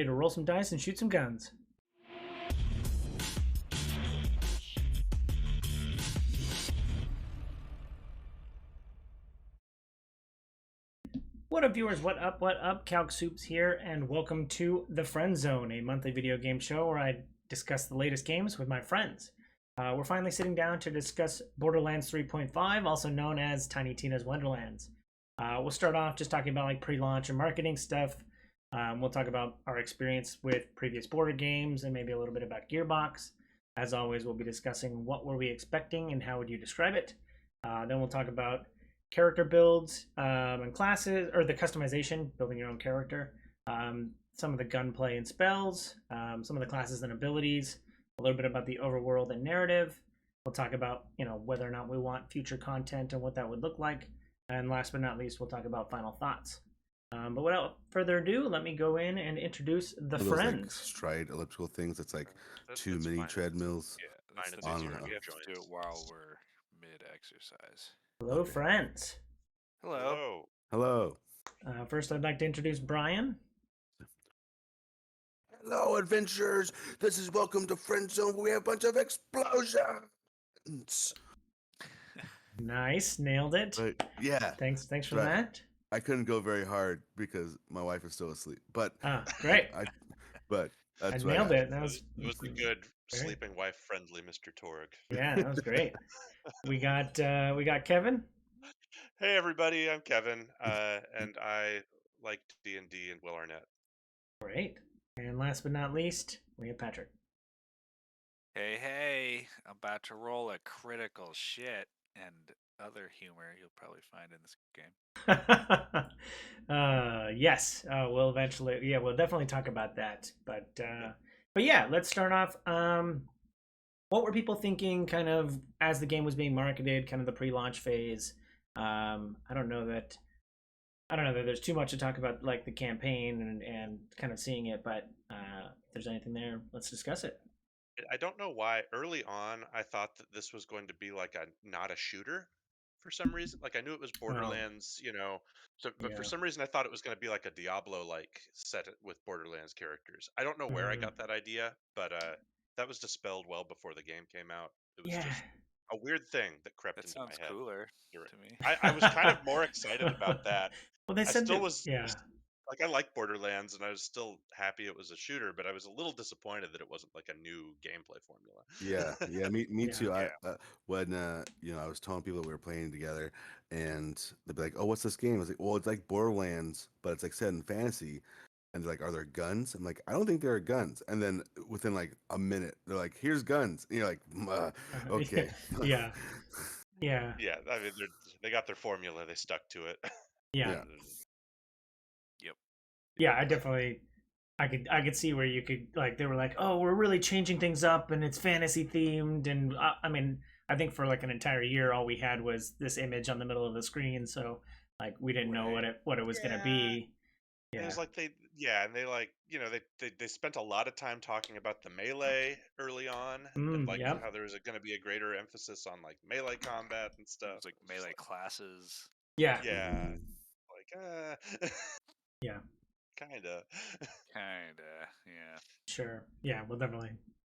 Ready to roll some dice and shoot some guns. What up, viewers? What up? What up? Calc Soups here, and welcome to The Friend Zone, a monthly video game show where I discuss the latest games with my friends. We're finally sitting down to discuss Borderlands 3.5, also known as Tiny Tina's Wonderlands. We'll start off just talking about like pre-launch and marketing stuff. We'll talk about our experience with previous Border games and maybe a little bit about Gearbox. As always, we'll be discussing what were we expecting and how would you describe it. Then we'll talk about character builds and classes, or the customization, building your own character, some of the gunplay and spells, some of the classes and abilities, a little bit about the overworld and narrative. We'll talk about, whether or not we want future content and what that would look like. And last but not least, we'll talk about final thoughts. But without further ado, let me go in and introduce the Those, friends. like, stride elliptical things. It's like That's two mini fine. treadmills. Yeah, that's the easier. on- We have to do it while we're mid-exercise. Hello, Okay. friends. Hello. Hello. First, I'd like to introduce Brian. Hello, adventurers. This is Welcome to Friend Zone. We have a bunch of explosions. Nice, nailed it. But yeah, Thanks for Right. that. I couldn't go very hard because my wife is still asleep. But Great. but I that's what nailed got. it. That It was the good Great. sleeping wife friendly Mr. Torg. Yeah, that was great. we got Kevin. Hey everybody, I'm Kevin, and I like D&D and Will Arnett. Great. And last but not least, we have Patrick. Hey, I'm about to roll a critical shit and other humor you'll probably find in this game. Yes, we'll eventually. We'll definitely talk about that. But yeah, let's start off. What were people thinking, kind of as the game was being marketed, kind of the pre-launch phase? I don't know that there's too much to talk about, like the campaign and kind of seeing it. But if there's anything there, let's discuss it. I don't know why early on I thought that this was going to be like not a shooter for some reason. Like I knew it was Borderlands, but Yeah. for some reason I thought it was going to be like a Diablo like set with Borderlands characters. I don't know where I got that idea, but that was dispelled well before the game came out. It was Yeah. just a weird thing that crept That into my sounds head. cooler You're to me. I was kind of more excited about that. Well, they I said still that. was Yeah. like I like Borderlands and I was still happy it was a shooter, but I was a little disappointed that it wasn't like a new gameplay formula. Yeah, me Yeah. too. Yeah. When I was telling people that we were playing together, and they'd be like, "Oh, what's this game?" I was like, "Well, it's like Borderlands, but it's like set in fantasy." And they're like, "Are there guns?" I'm like, "I don't think there are guns." And then within like a minute, they're like, "Here's guns." And you're like, "Okay." Yeah. Yeah. Yeah, I mean they got their formula, they stuck to it. Yeah. Yep. Yeah, I could see where you could, like, they were like, oh, we're really changing things up and it's fantasy themed, and I mean, I think for like an entire year all we had was this image on the middle of the screen, so like we didn't know what it was gonna be. It Yeah. was like and they like they spent a lot of time talking about the melee early on, and like Yep. how there was going to be a greater emphasis on like melee combat and stuff. It's like melee classes. Yeah. Yeah, Mhm. like Yeah. kinda. Kinda, yeah. Sure. Yeah, we'll definitely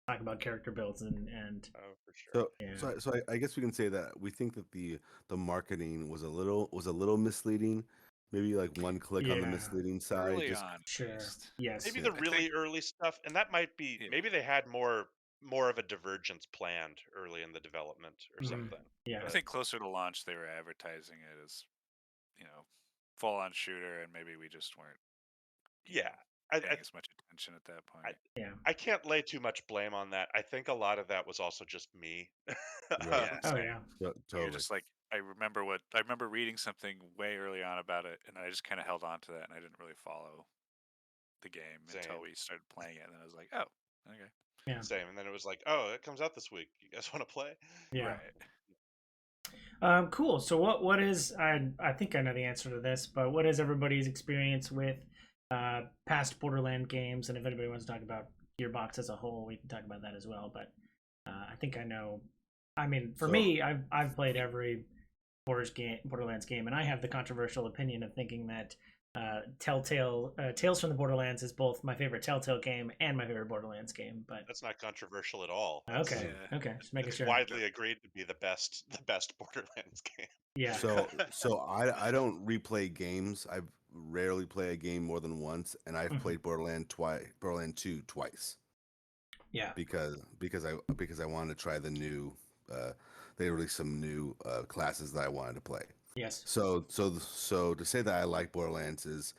talk about character builds and Oh, for sure. I guess we can say that we think that the marketing was a little misleading. Maybe like one click on the Yeah. misleading side. Early Just on, at sure. least. Yes. Maybe Yeah. the really early stuff, and that might be Yeah. maybe they had more of a divergence planned early in the development or something. Yeah. I think closer to launch they were advertising it as, full on shooter, and maybe we just weren't Yeah, paying as much attention at that point. Yeah. I can't lay too much blame on that. I think a lot of that was also just me. Right. Yeah, Oh same. yeah. You're Totally. just like, I remember reading something way early on about it, and I just kind of held on to that, and I didn't really follow the game until Same. we started playing it, and then I was like, oh, okay. Yeah. Same. And then it was like, oh, it comes out this week. You guys want to play? Yeah. Right. Cool. So what is, I think I know the answer to this, but what is everybody's experience with past Borderland games? And if anybody wants to talk about Gearbox as a whole, we can talk about that as well. But I think I know. I mean, for me, I've played every Borderlands game, and I have the controversial opinion of thinking that Telltale Tales from the Borderlands is both my favorite Telltale game and my favorite Borderlands game. But That's not controversial at all. okay, Yeah. okay, just making It's sure. widely agreed to be the best Borderlands game. Yeah. So I don't replay games. I rarely play a game more than once, and I've Mhm. played Borderland 2 twice Yeah. because I wanted to try the new. They released some new classes that I wanted to play. Yes. So to say that I like Borderlands is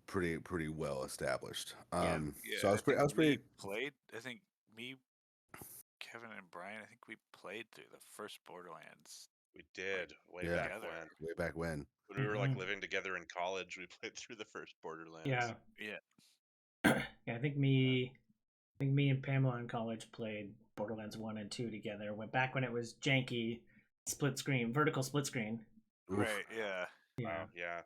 pretty well established. Yeah. So I was think pretty. we played. I think me, Kevin, and Brian. I think we played through the first Borderlands. We did way Yeah. back together. when. Way back when. When we were like Mhm. living together in college, we played through the first Borderlands. Yeah. Yeah. Yeah. I think me and Pamela in college played Borderlands 1 and 2 together. Went back when it was janky, vertical split screen. Oof. Right. Yeah. Yeah. Wow, yeah. I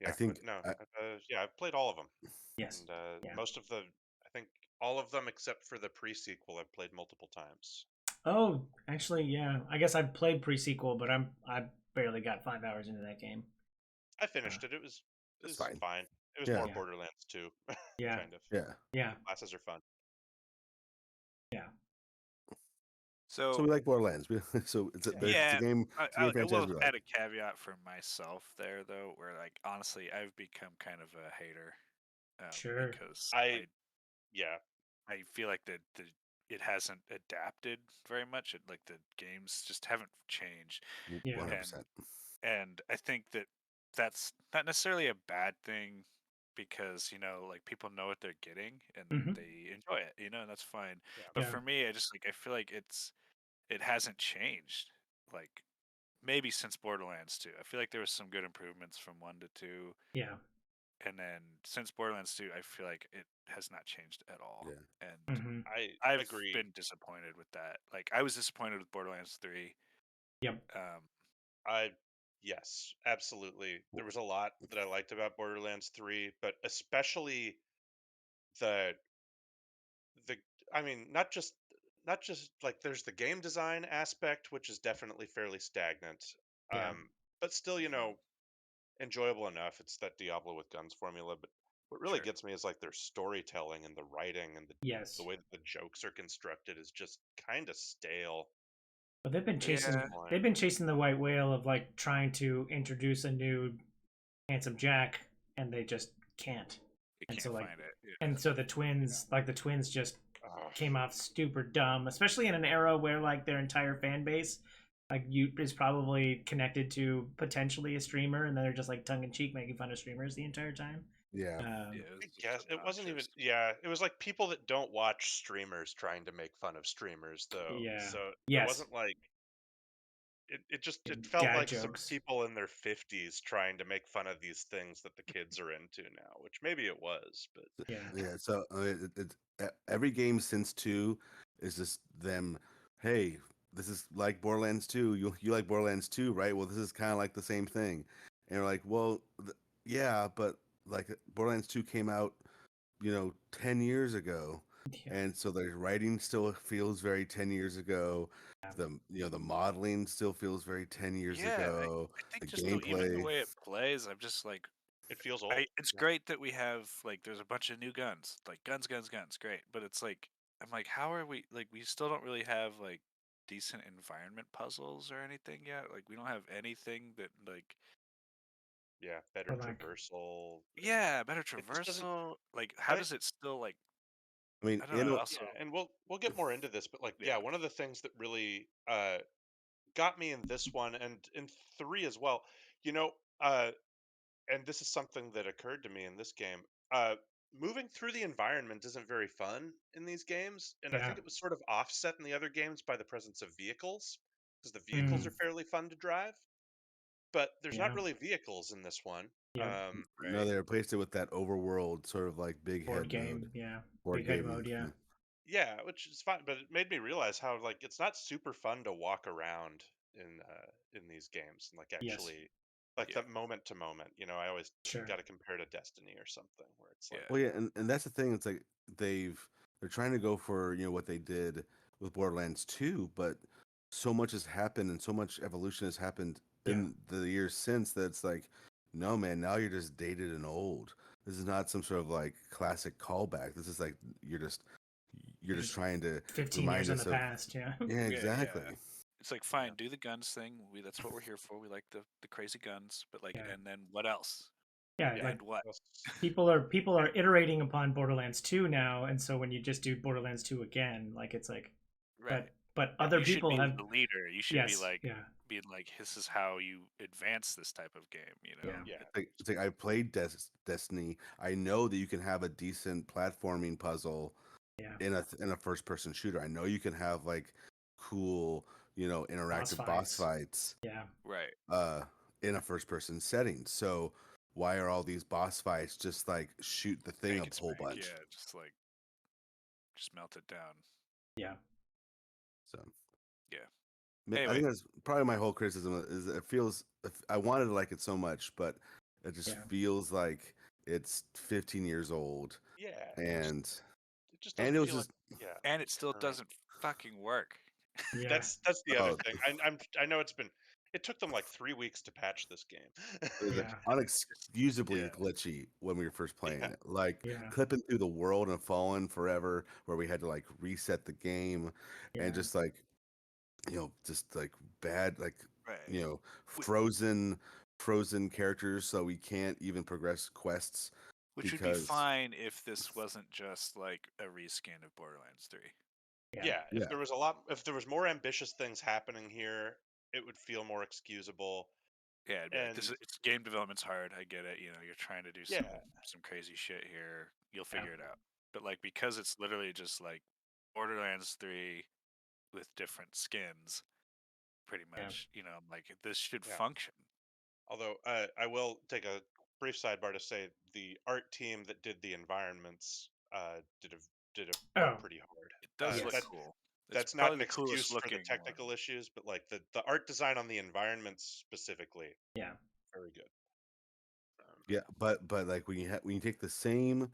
Yeah, think but no, I, yeah, I've played all of them, Yes. and Yeah. most of I think all of them except for the pre-sequel, I've played multiple times. Oh, actually, yeah. I guess I've played pre-sequel, but I barely got 5 hours into that game. I finished it. It was It's fine. fine. It was Yeah. more Yeah. Borderlands 2, Yeah. kind of. yeah. Yeah. Classes are fun. Yeah. So So we like Borderlands. So it's a yeah, game. It's a game I franchise will we like. add a caveat for myself there, though, where like honestly, I've become kind of a hater Sure. because Yeah, I feel like the it hasn't adapted very much. Like the games just haven't changed, Yeah. 100%. and I think that that's not necessarily a bad thing because like people know what they're getting and Mhm. they enjoy it, and that's fine. Yeah. But Yeah. for me, I feel like it hasn't changed. Like maybe since Borderlands 2. I feel like there was some good improvements from 1 to 2, Yeah. and then since Borderlands 2, I feel like it has not changed at all. Yeah. And Mhm. I I've agree. been disappointed with that. Like I was disappointed with Borderlands 3. Yep. Yes, absolutely. There was a lot that I liked about Borderlands 3, but especially the the I mean, not just like there's the game design aspect, which is definitely fairly stagnant. Yeah. But still, Mhm. enjoyable enough. It's that Diablo with guns formula, but what really Sure. gets me is like their storytelling and the writing and the Yes. way that the jokes are constructed is just kind of stale. But they've been at this chasing Yeah. point. they've been chasing the white whale of like trying to introduce a new handsome Jack, and they just can't. You And can't so like find it. Yeah. and so the twins just Ugh. came off super dumb, especially in an era where like their entire fan base is probably connected to potentially a streamer, and then they're just like tongue in cheek making fun of streamers the entire time. Yeah. Yeah, Um, it was I just guess it wasn't even. obnoxious. Yeah, it was like people that don't watch streamers trying to make fun of streamers, though. yeah. So it Yes. wasn't like it felt Dad like some jokes. people in their 50s trying to make fun of these things that the kids are into now, which maybe it was, but Yeah. Yeah. So I mean, every game since 2 is just them. Hey, this is like Borderlands 2. You like Borderlands 2, right? Well, this is kind of like the same thing. And you're like, well, yeah, but like Borderlands 2 came out, 10 years ago. Yeah. And so the writing still feels very 10 years ago. The modeling still feels very 10 years Yeah, ago. I think The just even the gameplay. way it plays, I'm just like, it feels old. it's Yeah. great that we have like there's a bunch of new guns, like guns, guns, guns, great. But it's like I'm like, how are we like we still don't really have like decent environment puzzles or anything yet. Like we don't have anything that like Yeah, better Or like traversal. yeah, better It just doesn't. traversal. Like I how think does it still like I mean, I don't know. Also, yeah, and we'll get more into this, but like yeah, yeah, one of the things that really got me in this one and in 3 as well, you know, uh and this is something that occurred to me in this game. Uh, Moving through the environment isn't very fun in these games, and I yeah. think it was sort of offset in the other games by the presence of vehicles, because the vehicles Mm, are fairly fun to drive. But there's not yeah. really vehicles in this one. Yep. no, right. they replaced it with that overworld sort of like big Board head mode. game. Yeah. Board Big head game. mode. Yeah. Yeah, which is fine, but it made me realize how like it's not super fun to walk around in these games and like Yes. actually like Yeah, that moment to moment. I always Sure. got to compare to Destiny or something where it's like, yeah, Well, yeah, and that's the thing. It's like they're trying to go for what they did with Borderlands 2, but so much has happened and so much evolution has happened Yeah. in the years since that it's like no, man, now you're just dated and old. This is not some sort of like classic callback. This is like you're just Just trying to 15 years remind in the us of. past. Yeah. Yeah, Yeah, exactly. yeah. It's like fine, do the guns thing. That's what we're here for. We like the crazy guns, but like, Yeah. and then what else? Yeah. Yeah. Like And what? people are iterating upon Borderlands 2 now, and so when you just do Borderlands 2 again, like it's like, Right. but other You should people be have the leader. You should be yes, like yeah, being like, this is how you advance this type of game. You know. yeah, Yeah. It's like I played Destiny. I know that you can have a decent platforming puzzle yeah. in a first person shooter. I know you can have like cool, interactive boss Fights. fights Yeah, Right. in a first person setting. So why are all these boss fights just like shoot the thing Spank a it, whole spank. bunch? Yeah, just melt it down. yeah, So Yeah. I Anyway, think that's probably my whole criticism is it feels I wanted to like it so much, but it just yeah. feels like it's 15 years old Yeah. and It just and doesn't it was feel like just and it still current. doesn't fucking work. Yeah. That's the other oh thing. I know it took them like 3 weeks to patch this game. it was Yeah. unexcusably Yeah. glitchy when we were first playing Yeah. it. Like Yeah. clipping through the world and falling forever, where we had to like reset the game, and Yeah. just like just like bad, like Right. Which, frozen characters, so we can't even progress quests which would be because fine if this wasn't just like a reskin of Borderlands 3. Yeah. Yeah, yeah, if there was more ambitious things happening here, it would feel more excusable. Yeah, it'd be like And it's game development's hard. I get it. You know, you're trying to do yeah, some crazy shit here. You'll Yeah. figure it out. But like because it's literally just like Borderlands 3 with different skins, pretty Yeah. much. You know, like this should yeah. function. Although I will take a brief sidebar to say the art team that did the environments did a Oh, work pretty hard. It does look yes. cool. It's That's not probably an the coolest excuse for the looking one. technical issues, but like the art design on the environments specifically, Yeah. very good. yeah, but like when you take the same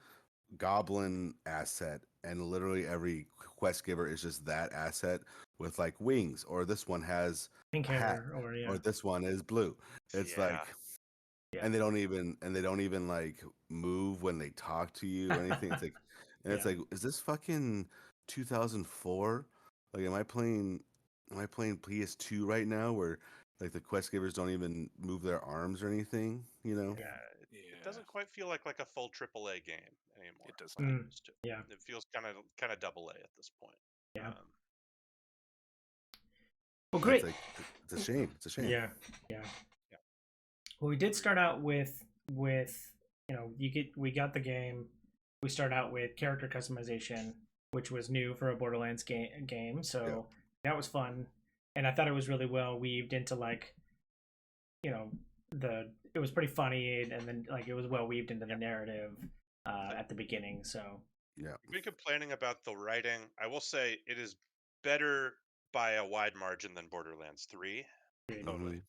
goblin asset and literally every quest giver is just that asset with like wings, or this one has Pink a hat, hair or or yeah. this one is blue. It's Yeah, like Yeah. and they don't even like move when they talk to you or anything. It's like it's Yeah. like, is this fucking 2004? Like am I playing PS2 right now where like the quest givers don't even move their arms or anything, yeah. It Yeah, doesn't quite feel like a full AAA game anymore. it does Like not. it Mm, used to. yeah. It feels kind of double A at this point. Yeah. Um, Well, It's great. like it's a shame. It's a shame. Yeah. Yeah. yeah. Well, we did start out with we got the game. We start out with character customization, which was new for a Borderlands game. So that was fun, and I thought it was really well weaved into like it was pretty funny, and then like it was well weaved into the narrative at the beginning. So Yeah. I've been complaining about the writing. I will say it is better by a wide margin than Borderlands 3. Totally.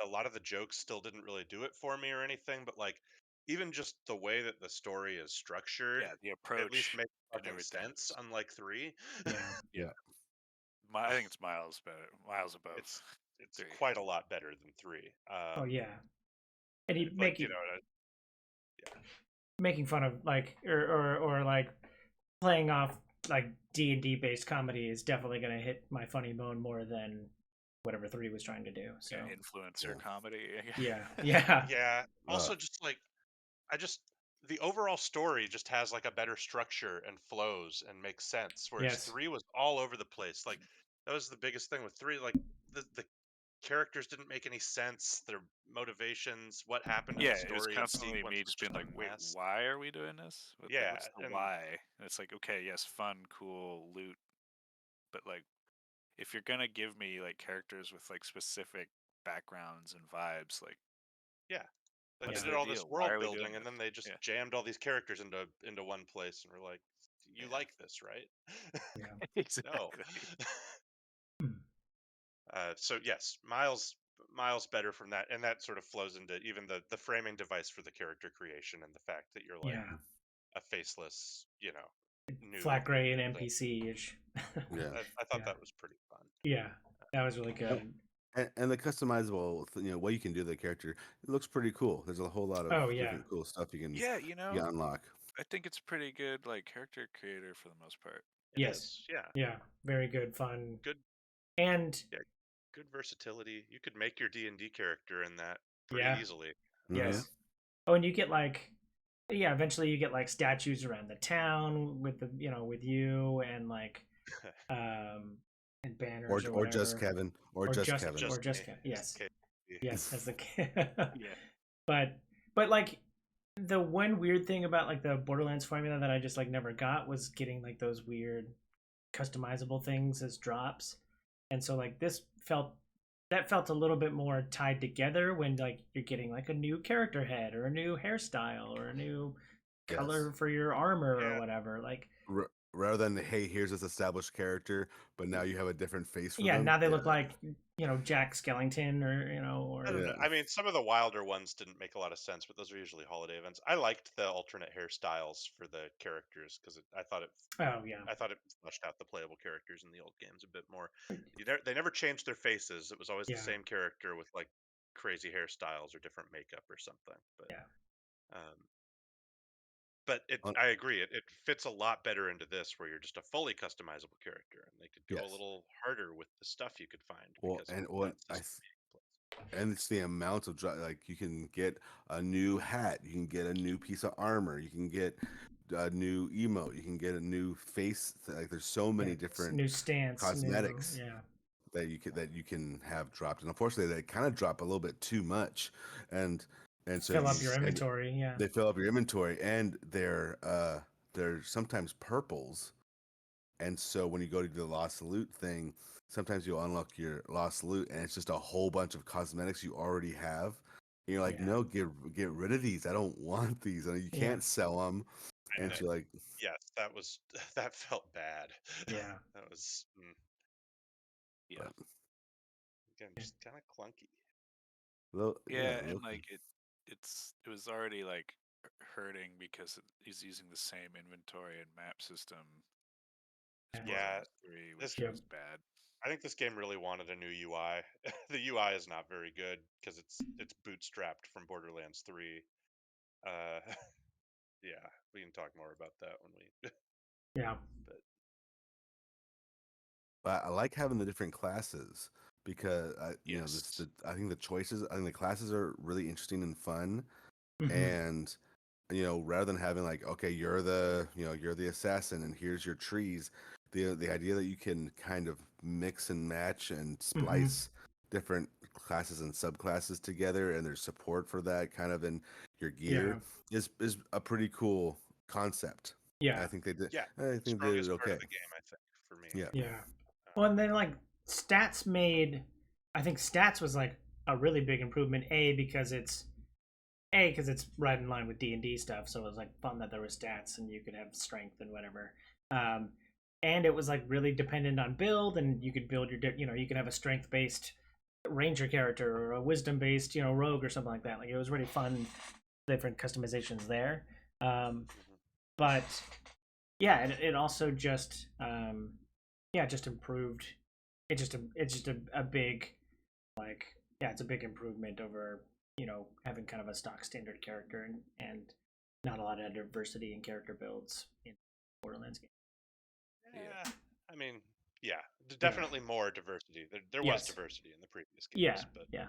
A lot of the jokes still didn't really do it for me or anything, but like even just the way that the story is structured, Yeah, the at least approach makes and fucking everything. sense. Unlike 3, Yeah. Yeah, I think it's miles better, miles above it's 3. quite a lot better than 3. Oh yeah. And he Like making fun of like or like playing off like D&D based comedy is definitely going to hit my funny bone more than whatever 3 was trying to do. So Yeah, influencer comedy. yeah. Yeah. yeah. Uh, Also, just like I just the overall story just has like a better structure and flows and makes sense. Whereas Yes. 3 was all over the place. Like that was the biggest thing with 3. Like the characters didn't make any sense. Their motivations, what happened in Yeah, the it was story and constantly sequence me was just being just a like, wait, mess. why are we doing this? Like, Yeah, what's the and why? And it's like, okay, yes, fun, cool, loot, but like, if you're gonna give me like characters with like specific backgrounds and vibes, like, yeah, like they what's Yeah. did the all this deal? Why world are we doing building and then they this? just Yeah, jammed all these characters into one place and we're like, you yeah, like this, right? Yeah. No. exactly. Hmm. So yes, miles better from that, and that sort of flows into even the framing device for the character creation and the fact that you're like Yeah. a faceless, Flat noob. gray and NPC ish. yeah. I thought Yeah. that was pretty fun. Yeah. That was really Oh, good. and the customizable, what you can do to the character, it looks pretty cool. There's a whole lot of Oh yeah. different cool stuff Yeah, you can unlock. I think it's pretty good, like character creator for the most part. It Yes. is, yeah. Yeah. Very good, fun. Good. And Yeah, good versatility. You could make your D&D character in that pretty yeah. easily. Yes. Oh, and you get like, yeah, eventually you get like statues around the town with the, with you and like, and banners or Or just whatever. Kevin, or just Kevin. Or just me. Kevin. Yes. Okay. Yes, as the Yeah. but like the one weird thing about like the Borderlands formula that I just like never got was getting like those weird customizable things as drops. And so like that felt a little bit more tied together when like you're getting like a new character head or a new hairstyle or a new color for your armor or whatever. Like Rather than, hey, here's this established character, but now you have a different face for yeah, them. now they look like Jack Skellington or I don't know. I mean, some of the wilder ones didn't make a lot of sense, but those are usually holiday events. I liked the alternate hairstyles for the characters because I thought it oh yeah, I thought it fleshed out the playable characters in the old games a bit more. They never changed their faces. It was always the Yeah. same character with like crazy hairstyles or different makeup or something. But yeah, but On- I agree. It fits a lot better into this, where you're just a fully customizable character, and they could go a Yes. little harder with the stuff you could find Well, because and of what that I system being in place. and it's the amount of like you can get a new hat, you can get a new piece of armor, you can get a new emote, you can get a new face. Like there's so many yeah, different new stance, cosmetics yeah, that you can have dropped, and unfortunately they kind of drop a little bit too much, and so fill up your inventory, yeah, they fill up your inventory, and they're sometimes purples. And so when you go to do the lost loot thing, sometimes you'll unlock your lost loot and it's just a whole bunch of cosmetics you already have. And you're like, Yeah. no, get rid of these. I don't want these. And you Yeah. can't sell them. And you're like, Yes, that felt bad. Yeah. That was Yeah. but, again just kind of clunky. Yeah, and like it was already like hurting because he's using the same inventory and map system as Yeah, Borderlands 3, which Yep. was bad. I think this game really wanted a new UI. The UI is not very good because it's bootstrapped from Borderlands 3. Yeah, we can talk more about that when we. Yeah. but I like having the different classes because Yes. I think the classes are really interesting and fun. Mhm. And rather than having like, okay, you're the assassin and here's your trees, the idea that you can kind of mix and match and splice different classes and subclasses together, and there's support for that kind of in your gear is a pretty cool concept. Yeah. I think they did. Yeah, I think they did strongest it part okay. of the game, I think, for me. Yeah. Yeah. Well, and then like stats I think stats was like a really big improvement. Because it's right in line with D&D stuff, so it was like fun that there were stats and you could have strength and whatever. And it was like really dependent on build, and you could build you could have a strength based ranger character or a wisdom based rogue or something like that. Like it was really fun, different customizations there. But yeah, it also just just improved. It's just a big it's a big improvement over having kind of a stock standard character and not a lot of diversity in character builds in Borderlands game. Yeah, I mean, yeah, definitely more diversity. There was diversity in the previous games. Yeah, but yeah.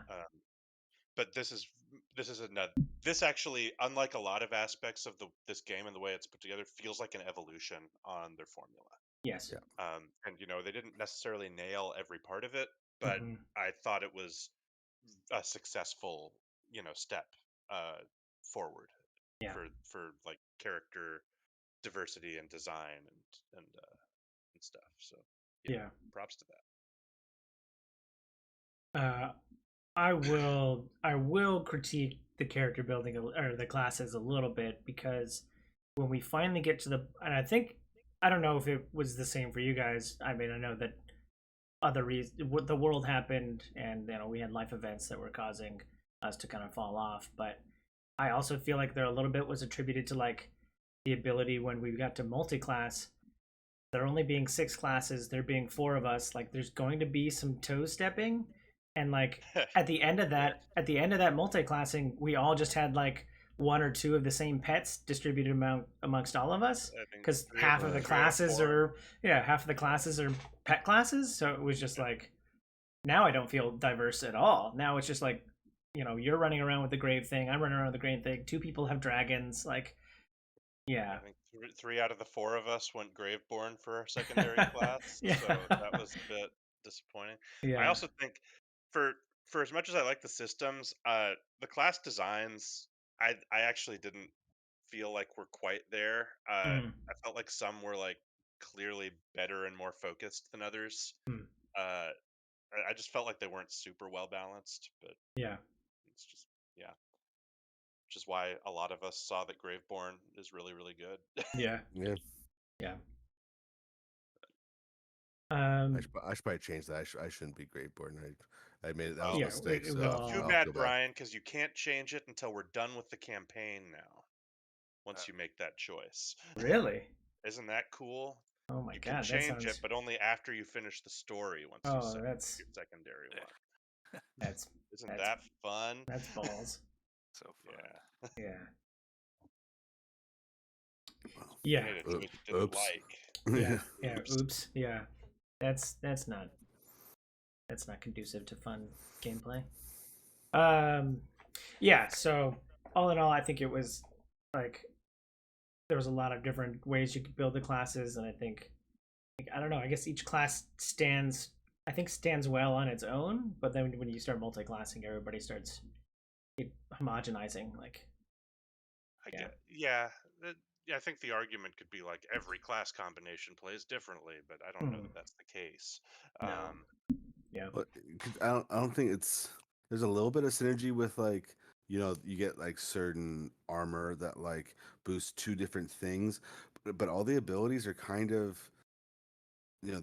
But this actually, unlike a lot of aspects of this game and the way it's put together, feels like an evolution on their formula. Yes. Yeah. And they didn't necessarily nail every part of it, but I thought it was a successful step forward for like character diversity and design and stuff. So props to that. I will critique the character building or the classes a little bit, because when we finally get to and I don't know if it was the same for you guys. I mean, I know that other reasons, the world happened, and we had life events that were causing us to kind of fall off. But I also feel like there a little bit was attributed to like the ability when we got to multi-class. There only being 6 classes, there being 4 of us. Like, there's going to be some toe stepping, and like at the end of that multi-classing, we all just had like one or two of the same pets distributed amongst all of us, I think because three half of the three out of classes four. are half of the classes are pet classes. So it was just like, now I don't feel diverse at all. Now it's just like, you're running around with the grave thing, I'm running around with the grave thing, two people have dragons, like, yeah. I think three out of the four of us went Graveborn for our secondary class, Yeah. so that was a bit disappointing. I Yeah. also think for as much as I like the systems, the class designs, I actually didn't feel like we're quite there. Mm, I felt like some were like clearly better and more focused than others. mm, Uh, I just felt like they weren't super well balanced, but yeah. it's just yeah, which is why a lot of us saw that Graveborn is really really good. Yeah. Yeah. Yeah. I should probably change that. I shouldn't be Greatborn. I made it. That was a Well, yeah, mistake. So we'll too I'll bad, go back. Brian, because you can't change it until we're done with the campaign now. Uh, Once you make that choice, really. isn't that cool? Oh my You can god, that change it, sounds. but only after you finish the story. Once you Oh, set that's your secondary yeah, one, that's isn't that's that fun? that's balls. so fun. Yeah, Yeah. Well, you Yeah. made a choice you didn't oops. like. Yeah. Yeah. Oops. Oops. Yeah. That's not conducive to fun gameplay. Yeah, so all in all, I think it was like, there was a lot of different ways you could build the classes, and I think, like, I don't know, I guess each class stands well on its own, but then when you start multi-classing, everybody starts homogenizing, like, I yeah. get. Yeah. Yeah, I think the argument could be like every class combination plays differently, but I don't know Hmm. that that's the case. No. Yeah. But 'cause I don't think it's there's a little bit of synergy with like you get like certain armor that like boosts two different things, but all the abilities are kind of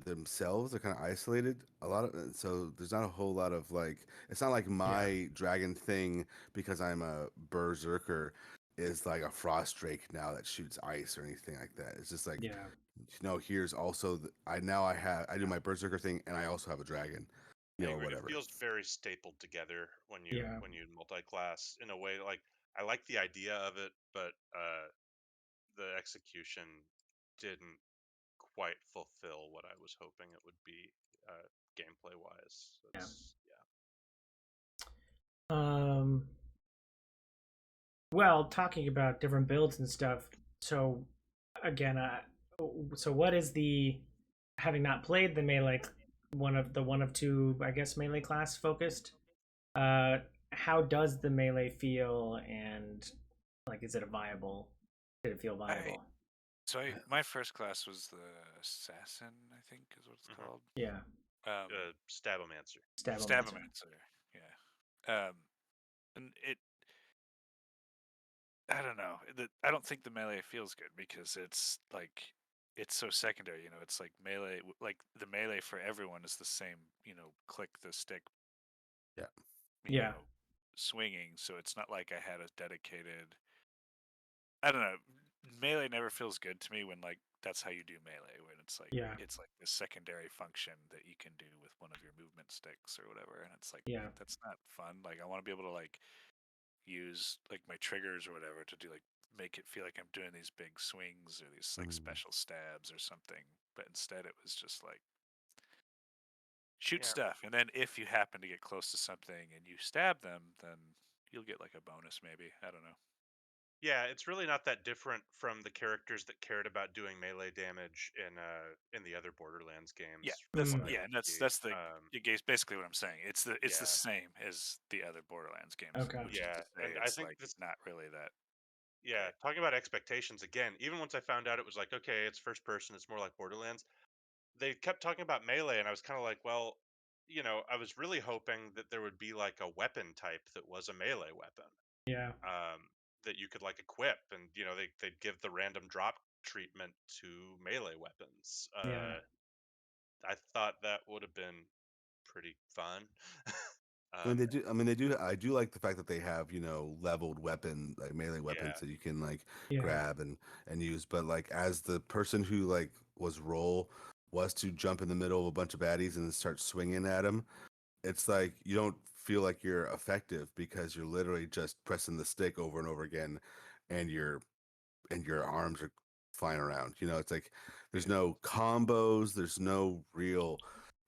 themselves are kind of isolated a lot of so there's not a whole lot of like it's not like Yeah. my dragon thing because I'm a berserker is like a frost drake now that shoots ice or anything like that. It's just like Yeah. here's also I do my berserker thing and I also have a dragon, I or agree. It whatever. feels very stapled together Yeah. when you multi-class in a way. Like I like the idea of it, but the execution didn't quite fulfill what I was hoping it would be gameplay wise. Yeah. That's yeah. Um. Well, talking about different builds and stuff. So, again, so what is the, having not played the melee, one of two, I guess, melee class focused? Uh, how does the melee feel, and like, is it a viable? Did it feel I viable? my first class was the assassin, I think is what it's Mm-hmm. called. Yeah, Stabomancer. Stabomancer. Stabomancer. Yeah. And I don't know. I don't think the melee feels good because it's like it's so secondary. It's like melee. Like the melee for everyone is the same. Click the stick. Yeah. Yeah, Swinging. So it's not like I had a dedicated. I don't know. Melee never feels good to me when like that's how you do melee. When yeah, it's like this secondary function that you can do with one of your movement sticks or whatever, and it's like yeah, that's not fun. Like I want to be able to like use like my triggers or whatever to do like make it feel like I'm doing these big swings or these like special stabs or something. But instead it was just like shoot Yeah. stuff, and then if you happen to get close to something and you stab them, then you'll get like a bonus maybe. I don't know. Yeah, it's really not that different from the characters that cared about doing melee damage in the other Borderlands Yeah, games, from that's what Mm, I yeah, could and that's see. that's the basically what I'm saying. It's the Yeah, same as the other Borderlands games, okay, which is yeah, to say and I it's think like this. not really that Yeah, great. talking about expectations again. Even once I found out it was like, okay, it's first person, it's more like Borderlands. They kept talking about melee, and I was kind of like, well, I was really hoping that there would be like a weapon type that was a melee weapon, yeah, um, that you could like equip, and they'd give the random drop treatment to melee weapons. yeah, I thought that would have been pretty fun. I mean, um, they do. I mean, they do. I do like the fact that they have leveled weapon like melee yeah, weapons that you can like yeah, grab and use. But like as the person who was to jump in the middle of a bunch of baddies and then start swinging at them, it's like you don't feel like you're effective because you're literally just pressing the stick over and over again, and your arms are flying around. It's like there's no combos, there's no real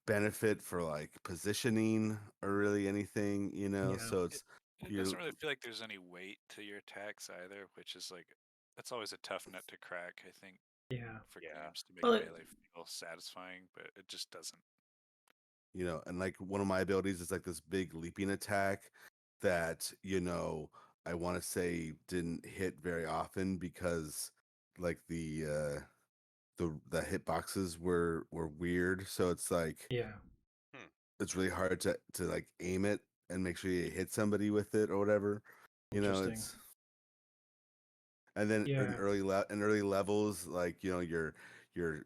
benefit for like positioning or really anything. Yeah. So It, it's it you're doesn't really feel like there's any weight to your attacks either, which is like that's always a tough nut to crack, I think, Yeah. for Yeah. games to make Well, melee feel satisfying, but it just doesn't. and like one of my abilities is like this big leaping attack that I want to say didn't hit very often because like the hitboxes were weird, so it's like yeah. Hmm. it's really hard to like aim it and make sure you hit somebody with it or whatever. Interesting. It's and then Yeah. in early levels, like your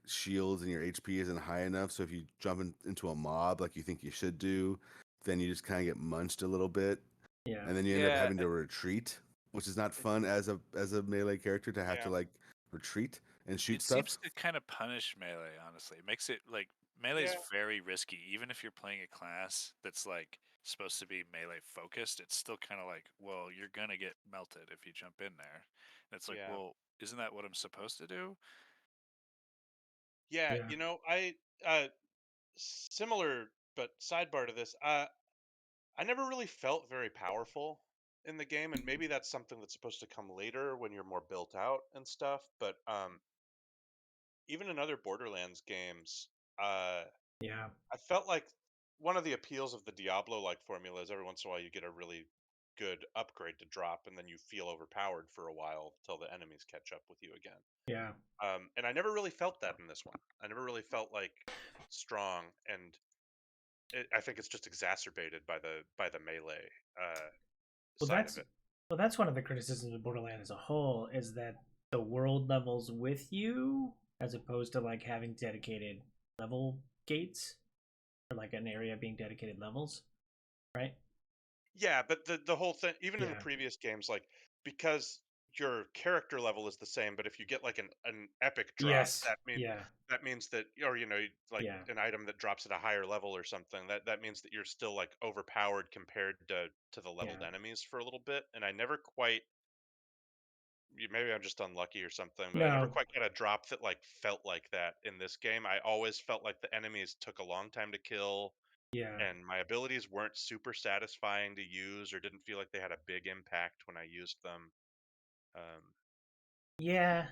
shields and your HP isn't high enough, so if you jump into a mob like you think you should do, then you just kind of get munched a little bit, Yeah. and then you end up Yeah, having to retreat, which is not fun as a melee character to have Yeah. to like retreat and shoot it seems stuff. to kind of punish melee, honestly. It makes it like melee's Yeah. very risky. Even if you're playing a class that's like supposed to be melee focused, it's still kind of like, well, you're gonna get melted if you jump in there. And it's like, Yeah. well, isn't that what I'm supposed to do? Yeah. Yeah. I similar but sidebar to this. I never really felt very powerful in the game, and maybe that's something that's supposed to come later when you're more built out and stuff. But even in other Borderlands games, uh, Yeah. I felt like one of the appeals of the Diablo like formula is every once in a while you get a really good upgrade to drop, and then you feel overpowered for a while till the enemies catch up with you again. Yeah. And I never really felt that in this one. I never really felt like strong, and I think it's just exacerbated by the melee Well, side of it. that's one of the criticisms of Borderlands as a whole is that the world levels with you as opposed to like having dedicated level gates or like an area being dedicated levels, right? Yeah, but the whole thing, even in the Yeah. previous games, like because your character level is the same, but if you get like an epic drop, Yes. Yeah. that means that, or like Yeah. an item that drops at a higher level or something, that means that you're still like overpowered compared to the leveled Yeah. enemies for a little bit. And I never quite, maybe I'm just unlucky or something, but I never No. quite got a drop that like felt like that in this game. I always felt like the enemies took a long time to kill, Yeah. and my abilities weren't super satisfying to use or didn't feel like they had a big impact when I used them. Um, Yeah.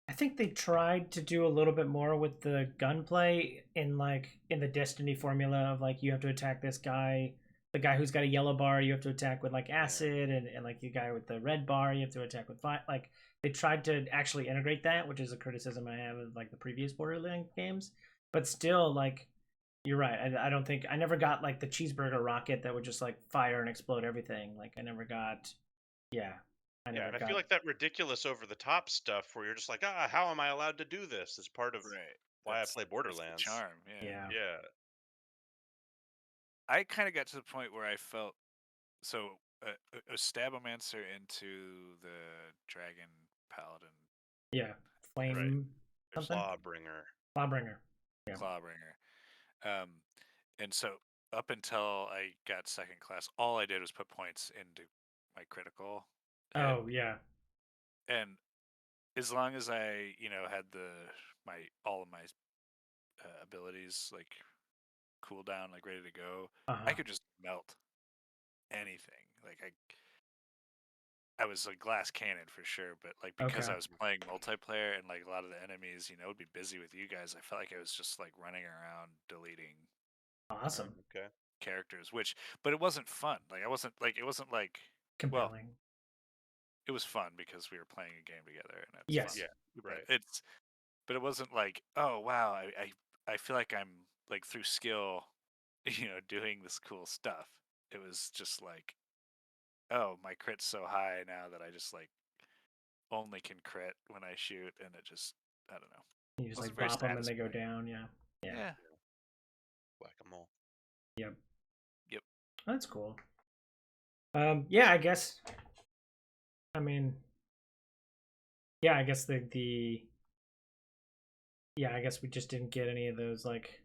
I think they tried to do a little bit more with the gunplay in the Destiny formula of like you have to attack this guy, the guy who's got a yellow bar, you have to attack with like yeah, acid, and like the guy with the red bar, you have to attack with fire. Like they tried to actually integrate that, which is a criticism I have of like the previous Borderlands games. But still, like you're right. I don't think I never got like the cheeseburger rocket that would just like fire and explode everything. Like I never got, yeah, I yeah, never and I feel got, like that ridiculous over the top stuff where you're just like, how am I allowed to do this? Is part of Right. why I That's play that's the Borderlands. charm. Yeah. yeah. Yeah, I kind of got to the point where I felt so a Stabomancer into the Dragon Paladin Yeah, right. flame something. Clawbringer. Clawbringer. Yeah. Clawbringer. Um, and so up until I got second class, all I did was put points into my critical hit, Oh yeah. and as long as I, had my all of my abilities like cooldown, like ready to go, Uh I huh. could just melt anything. Like I was a glass cannon for sure, but like because Okay. I was playing multiplayer and like a lot of the enemies, would be busy with you guys, I felt like I was just like running around deleting Awesome. Okay. characters, but it wasn't fun. Like it wasn't like, well, Compelling. it was fun because we were playing a game together and it's fun. Yes. Yeah. But Right. but it wasn't like, oh wow, I feel like I'm like through skill, doing this cool stuff. It was just like, oh, my crit's so high now that I just like only can crit when I shoot, and it just, I don't know. You just Wasn't like very bop them and they go satisfying. down. Yeah. Yeah. Yeah. Whack 'em all. Yep. Yep. That's cool. Yeah, I guess. I mean, yeah, I guess the yeah, I guess we just didn't get any of those like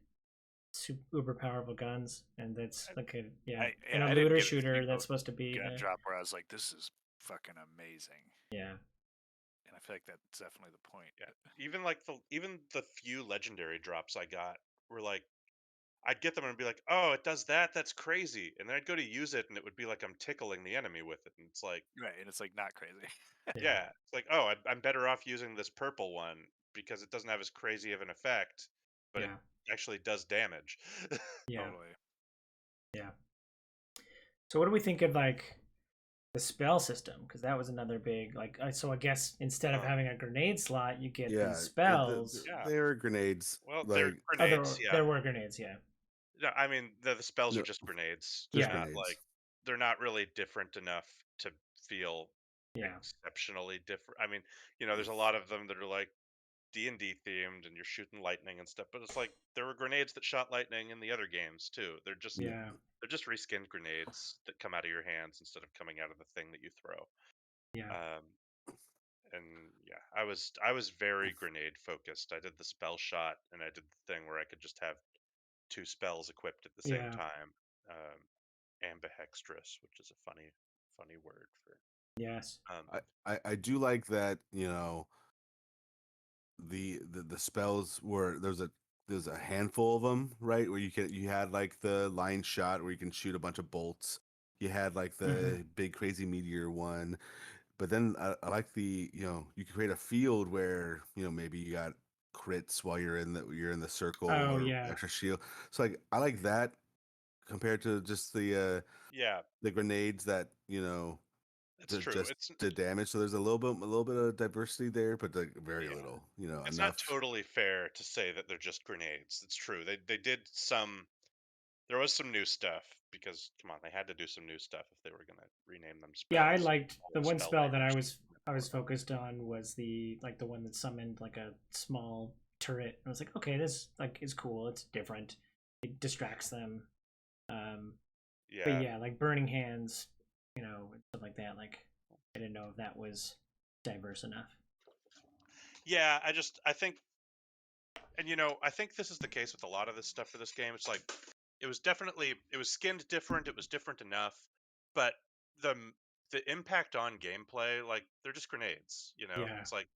super uber powerful guns, and that's like a in I a didn't looter get a shooter single that's supposed to be gun drop where I was like, this is fucking amazing. yeah. And I feel like that's definitely the point. Yeah. Even the few legendary drops I got were like I'd get them and be like, "Oh, it does that. That's crazy." And then I'd go to use it and it would be like I'm tickling the enemy with it. And it's like, Right, and it's like not crazy. Yeah. yeah, it's like, "Oh, I'm better off using this purple one because it doesn't have as crazy of an effect, but it Yeah. actually does damage." Yeah. Totally. Yeah. So what do we think of like the spell system? Because that was another big like. So I guess instead of Oh, having a grenade slot, you get Yeah, these spells. yeah. they were grenades. Well, they're Like Oh, grenades, yeah. there were grenades. Yeah. No, I mean the spells are no, just grenades. They're just Yeah. not like grenades. they're not really different enough to feel Yeah. exceptionally different. I mean, there's a lot of them that are like D&D themed and you're shooting lightning and stuff, but it's like there were grenades that shot lightning in the other games too. Yeah. They're just reskinned grenades that come out of your hands instead of coming out of the thing that you throw. Yeah. Um, and yeah, I was very grenade focused. I did the spell shot and I did the thing where I could just have two spells equipped at the same Yeah. time. Ambidextrous, which is a funny word for. Yes. I do like that, the spells were there's a handful of them, right? Where you had like the line shot where you can shoot a bunch of bolts. You had like Mm-hmm. the big crazy meteor one, but then I like you can create a field where maybe you got crits while you're in the circle Oh or yeah. extra shield. So like I like that compared to just Yeah, the grenades that it's true. just the damage. So there's a little bit of diversity there, but like very Yeah. little. It's not Enough. totally fair to say that they're just grenades. It's true. They did some. There was some new stuff because come on, they had to do some new stuff if they were going to rename them Yeah, I spells. liked All the their one spell spell that I language was needed I more. was focused on was the one that summoned like a small turret. I was like, okay, this like is cool. It's different. It distracts them. Um, but Yeah, yeah, like burning hands, and stuff like that. Like I didn't know if that was diverse enough. yeah. I think, and I think this is the case with a lot of this stuff for this game. It's like it was skinned different. It was different enough, but the the impact on gameplay, like they're just grenades. Yeah. It's like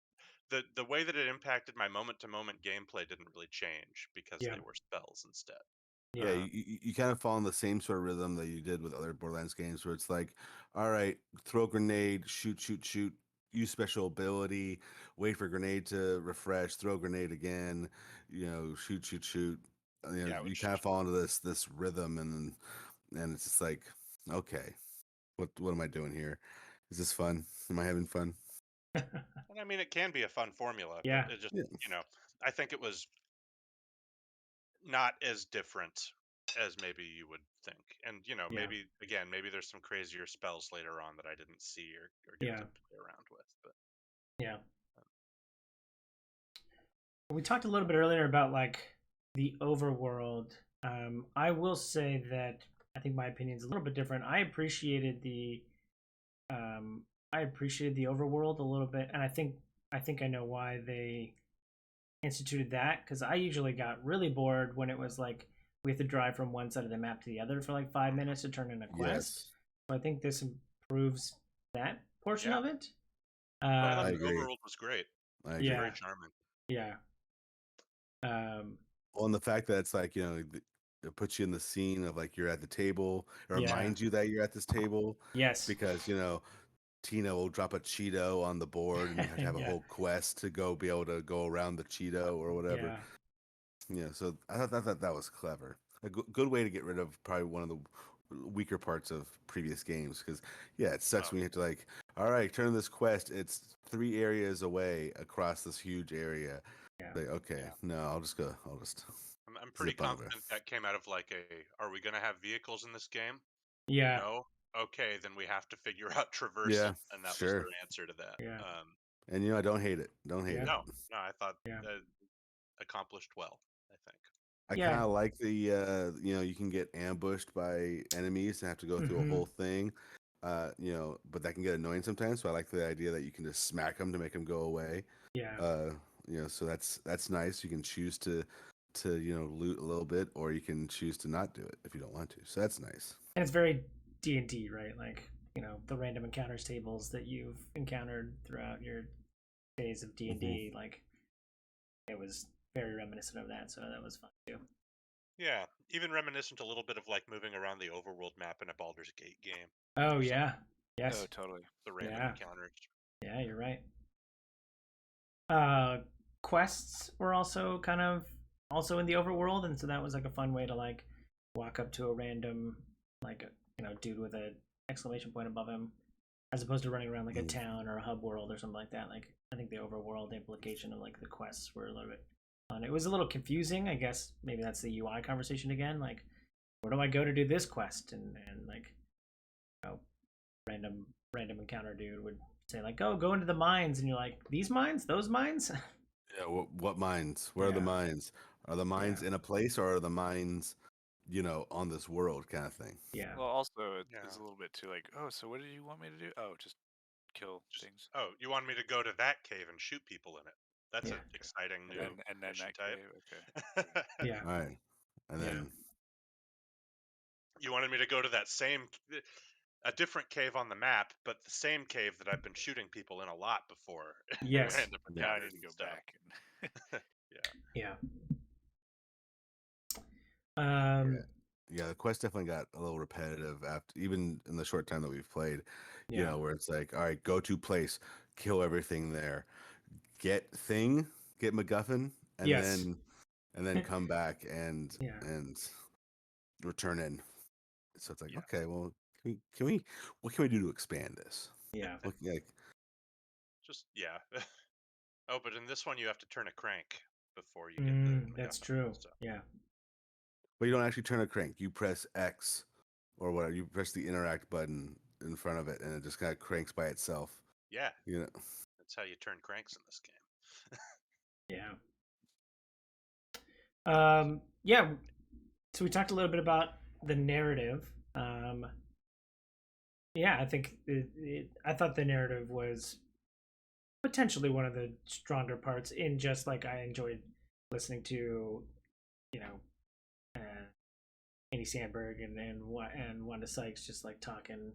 the way that it impacted my moment to moment gameplay didn't really change because Yeah. they were spells instead. Yeah. Yeah, you kind of fall in the same sort of rhythm that you did with other Borderlands games, where it's like, all right, throw a grenade, shoot, shoot, shoot, use special ability, wait for grenade to refresh, throw grenade again, shoot, shoot, shoot. Yeah, You which kind of fall into this rhythm, and it's just like, okay, what am I doing here? Is this fun? Am I having fun? and I mean it can be a fun formula, but Yeah. it just Yeah, I think it was not as different as maybe you would think. And Yeah. maybe there's some crazier spells later on that I didn't see or get Yeah. to play around with. But Yeah. We talked a little bit earlier about like the overworld. I will say that I think my opinion is a little bit different. Um, I appreciated the overworld a little bit, and I think I know why they instituted that because I usually got really bored when it was like we have to drive from one side of the map to the other for like 5 minutes to turn in a quest. yes, So I think this improves that portion yeah, of it. no, I thought I Um, the agree. overworld was great. I It was agree. very yeah, charming. yeah, um, Well, and the fact that it's like, it puts you in the scene of like you're at the table, it yeah, reminds you that you're at this table yes, because, Tina will drop a Cheeto on the board and you have to have a yeah, whole quest to be able to go around the Cheeto or whatever. yeah, Yeah, so I thought that was clever. A good way to get rid of probably one of the weaker parts of previous games because, yeah, it sucks Oh, when you have to like, all right, turn this quest. It's 3 areas away across this huge area. yeah, Like, okay, yeah. no, I'll just I'm pretty zip on over. confident that came out of like are we going to have vehicles in this game? yeah, No. Okay, then we have to figure out traversal, Yeah, and that was their sure. answer to that. yeah, And I don't hate it. Don't hate yeah, it. No, no, I thought yeah, that accomplished well. I think. I kind yeah. of like the you can get ambushed by enemies and have to go through a Mm-hmm. whole thing. But that can get annoying sometimes. So I like the idea that you can just smack them to make them go away. Yeah, So that's nice. You can choose to to loot a little bit, or you can choose to not do it if you don't want to. So that's nice. And it's very D&D, right? Like, the random encounters tables that you've encountered throughout your days of D&D, like, it was very reminiscent of that, so that was fun too. Yeah, even reminiscent a little bit of like moving around the overworld map in a Baldur's Gate game. Oh, or yeah. something. Yes. Oh, totally. The random Yeah. encounters. Yeah, you're right. Quests were also kind of also in the overworld, and so that was like a fun way to like walk up to a random like dude with a exclamation point above him, as opposed to running around like a town or a hub world or something like that. Like I think the overworld implication of like the quests were a little bit fun. It was a little confusing, I guess. Maybe that's the UI conversation again. Like, where do I go to do this quest? And like, random encounter dude would say like, go into the mines, and you're like, these mines, those mines. Yeah, what mines? Where are the Yeah. mines? Are the mines in a place, or are the mines, on this world kind of thing? Yeah. Well, also it's Yeah. a little bit too like, oh, so what did you want me to do? Oh, just kill things. Oh, you want me to go to that cave and shoot people in it? That's Yeah. an exciting new And then mission that type. cave. Okay. Yeah. All right, and Yeah. then You wanted me to go to a different cave on the map, but the same cave that I've been shooting people in a lot before. Yes. Random Now I encounters need to and go stuff. back. Yeah. Yeah. yeah, the quest definitely got a little repetitive after, even in the short time that we've played. Yeah. Where it's like, all right, go to place, kill everything there, get MacGuffin, and Yes. then come back and Yeah. return in. So it's like, Yeah. okay, well, what can we do to expand this? Yeah. Yeah. Oh, but in this one you have to turn a crank before you get the That's MacGuffin, true. so. Yeah. But you don't actually turn a crank. You press X or whatever. You press the interact button in front of it, and it just kind of cranks by itself. Yeah. You know. That's how you turn cranks in this game. Yeah. Yeah. So we talked a little bit about the narrative. Yeah, I think I thought the narrative was potentially one of the stronger parts. In just like I enjoyed listening to, uh, Andy Samberg and Wanda Sykes just like talking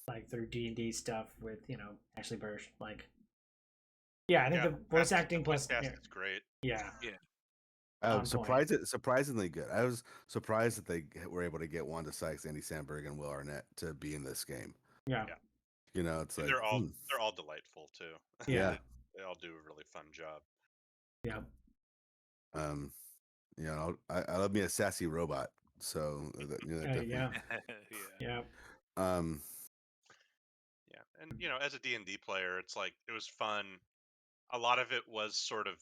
like through D&D stuff with Ashley Burch. Like, yeah, I think the voice acting plus podcast is great. Yeah. Surprisingly good. I was surprised that they were able to get Wanda Sykes, Andy Samberg, and Will Arnett to be in this game. Yeah. It's like they're all delightful too. Yeah. They all do a really fun job. Yeah. I love me a sassy robot. So Yeah. Yeah. Yeah, and as a D&D player, it's like it was fun. A lot of it was sort of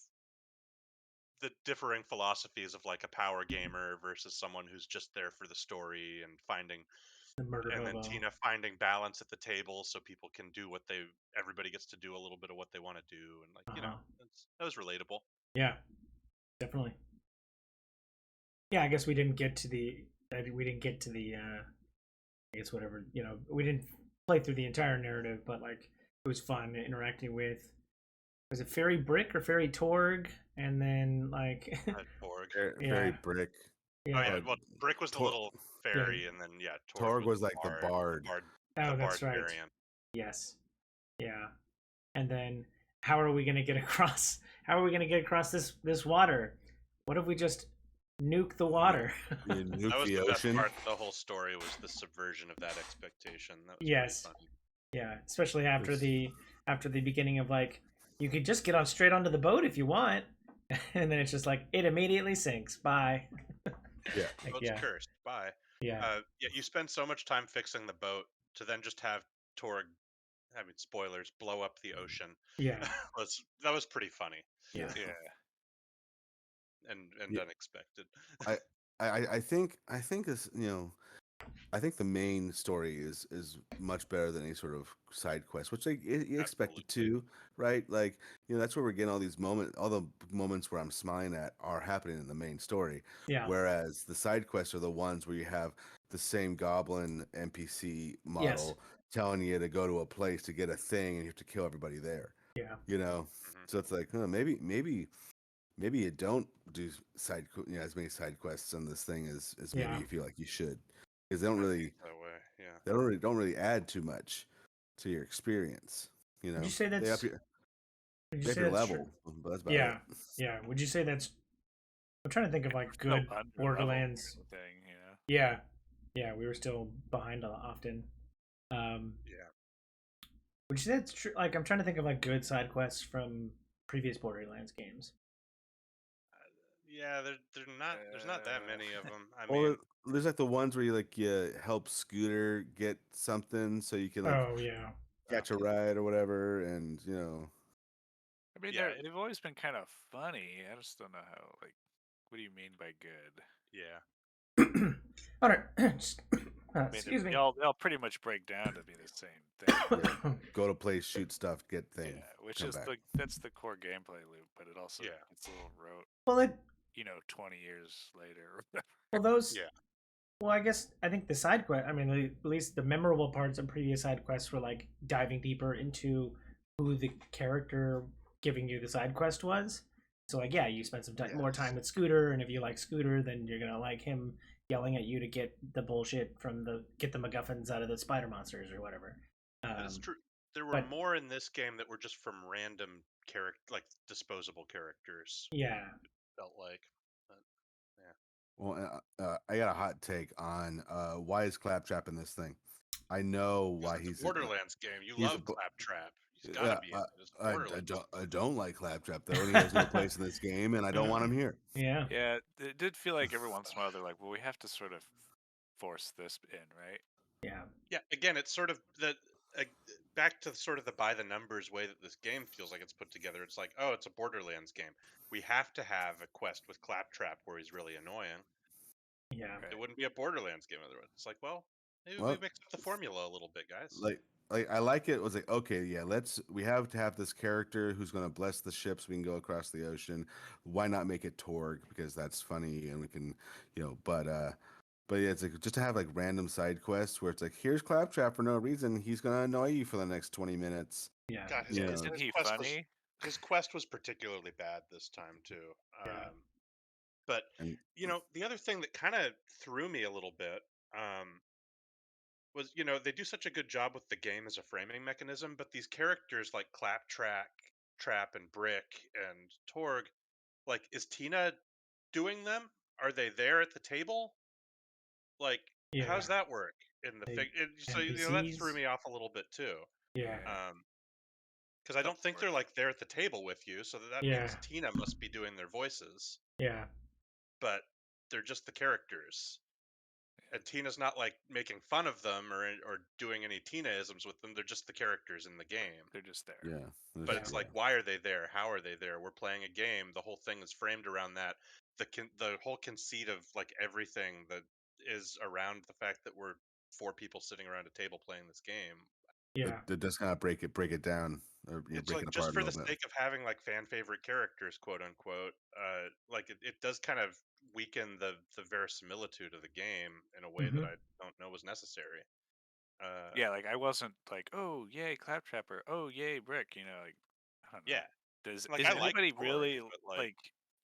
the differing philosophies of like a power gamer versus someone who's just there for the story and The murder and hobo. then Tina finding balance at the table so people can do everybody gets to do a little bit of what they want to do, and like that was relatable. Yeah, definitely. Yeah, I guess we didn't get to the I guess whatever, we didn't play through the entire narrative, but like it was fun interacting with, was it Fairy Brick or Fairy Torg, and then like Torg. Fairy Brick. Yeah. Oh yeah, well Brick was the little fairy, and then Torg was like the bard. Oh, that's right. Barbarian. Yes. Yeah. And then how are we gonna get across this water? What if we just nuke the water? Nuke That was the the best ocean. part of the whole story, was the subversion of that expectation. That was Yes. pretty funny. Yeah, especially after the beginning of like, you could just get on straight onto the boat if you want, and then it's just like it immediately sinks. Bye. Yeah. Boat's cursed. Bye. Yeah. You spend so much time fixing the boat to then just have Torg, I mean spoilers, blow up the ocean. Yeah. That was pretty funny. Yeah. And unexpected. I think this, I think the main story is much better than any sort of side quest, which you expect it to, right? Like, that's where we're getting all the moments where I'm smiling at are happening in the main story. Yeah. Whereas the side quests are the ones where you have the same goblin NPC model telling you to go to a place to get a thing, and you have to kill everybody there. Yeah. So it's like, maybe maybe you don't do as many side quests on this thing as maybe Yeah. you feel like you should, because they don't I really think that way. Yeah. don't really add too much to your experience. You Would you know, say they up that's your would you they up say your that's true? level, but that's about it. Yeah. Yeah. Would you say that's I'm trying to think of like No good under level or Borderlands. anything, you know. Yeah. Yeah, we were still behind a lot often. Um Yeah. would you say that's true? Like I'm trying to think of like good side quests from previous Borderlands games. Yeah, there's not that many of them. I Or mean, there's like the ones where you help Scooter get something so you can like Oh yeah. catch a ride or whatever, and I mean, yeah, they've always been kind of funny. I just don't know how. Like, what do you mean by good? yeah. All right. Just- I mean, excuse me. they all pretty much break down to be the same thing. yeah, go to place, shoot stuff, get thing, Yeah, which come is back. that's the core gameplay loop, but it also Yeah. gets a little rote, well, 20 years later. well, those. Yeah. Well, I think the side quest. I mean, at least the memorable parts of previous side quests were like diving deeper into who the character giving you the side quest was. So, like, yeah, you spend some more Yes. time with Scooter, and if you like Scooter, then you're gonna like him yelling at you to get the bullshit from get the MacGuffins out of the spider monsters or whatever. That is true. There were But more in this game that were just from random like disposable characters. yeah, It felt like, but, yeah. Well, I got a hot take on why is Claptrap in this thing. I know Because why it's a he's Borderlands game. You he's a love Claptrap. He's got to yeah. be in it. It's a Borderlands. I don't like Claptrap though, and he has no place in this game, and I don't want him here. yeah, Yeah, it did feel like every once in a while they're like, well, we have to sort of force this in, right? yeah, Yeah. Again, it's sort of uh, back to sort of the by the numbers way that this game feels like it's put together. It's like, oh, it's a Borderlands game. We have to have a quest with Claptrap where he's really annoying. yeah, It Right. wouldn't be a Borderlands game otherwise. It's like, well, maybe we Well, mix up the formula a little bit, guys. like I like it. Was like, okay, yeah, we have to have this character who's going to bless the ships. We can go across the ocean. Why not make it Torg, because that's funny and we can, but yeah, it's like just to have like random side quests where it's like, here's Claptrap for no reason. He's going to annoy you for the next 20 minutes. yeah, God, You Yeah, know, isn't he quest funny? his quest was particularly bad this time too. yeah, But and the other thing that kind of threw me a little bit was they do such a good job with the game as a framing mechanism, but these characters like Claptrap, Trap, and Brick and Torg, like, is Tina doing them? Are they there at the table? Like, yeah. how's that work in the They so that threw NPCs. me off a little bit too. Yeah, Because I Some don't think they're like there at the table with you, so that yeah, means Tina must be doing their voices, yeah, but they're just the characters. And Tina's not like making fun of them or doing any Tina-isms with them. They're just the characters in the game. They're just there. yeah, But yeah, it's like, why are they there? How are they there? We're playing a game. The whole thing is framed around that. The whole conceit of like everything that is around the fact that we're four people sitting around a table playing this game. yeah, that does kind of break it down, or It's break it like, just apart a for the little bit. sake of having like fan favorite characters, quote unquote, like it does kind of weaken the verisimilitude of the game in a way that hmm I don't know was necessary. Uh, Yeah, like I wasn't like, oh yay, Claptrap, or oh yay, Brick. Like I don't know. yeah, Does like is I like anybody Torg, really but like like?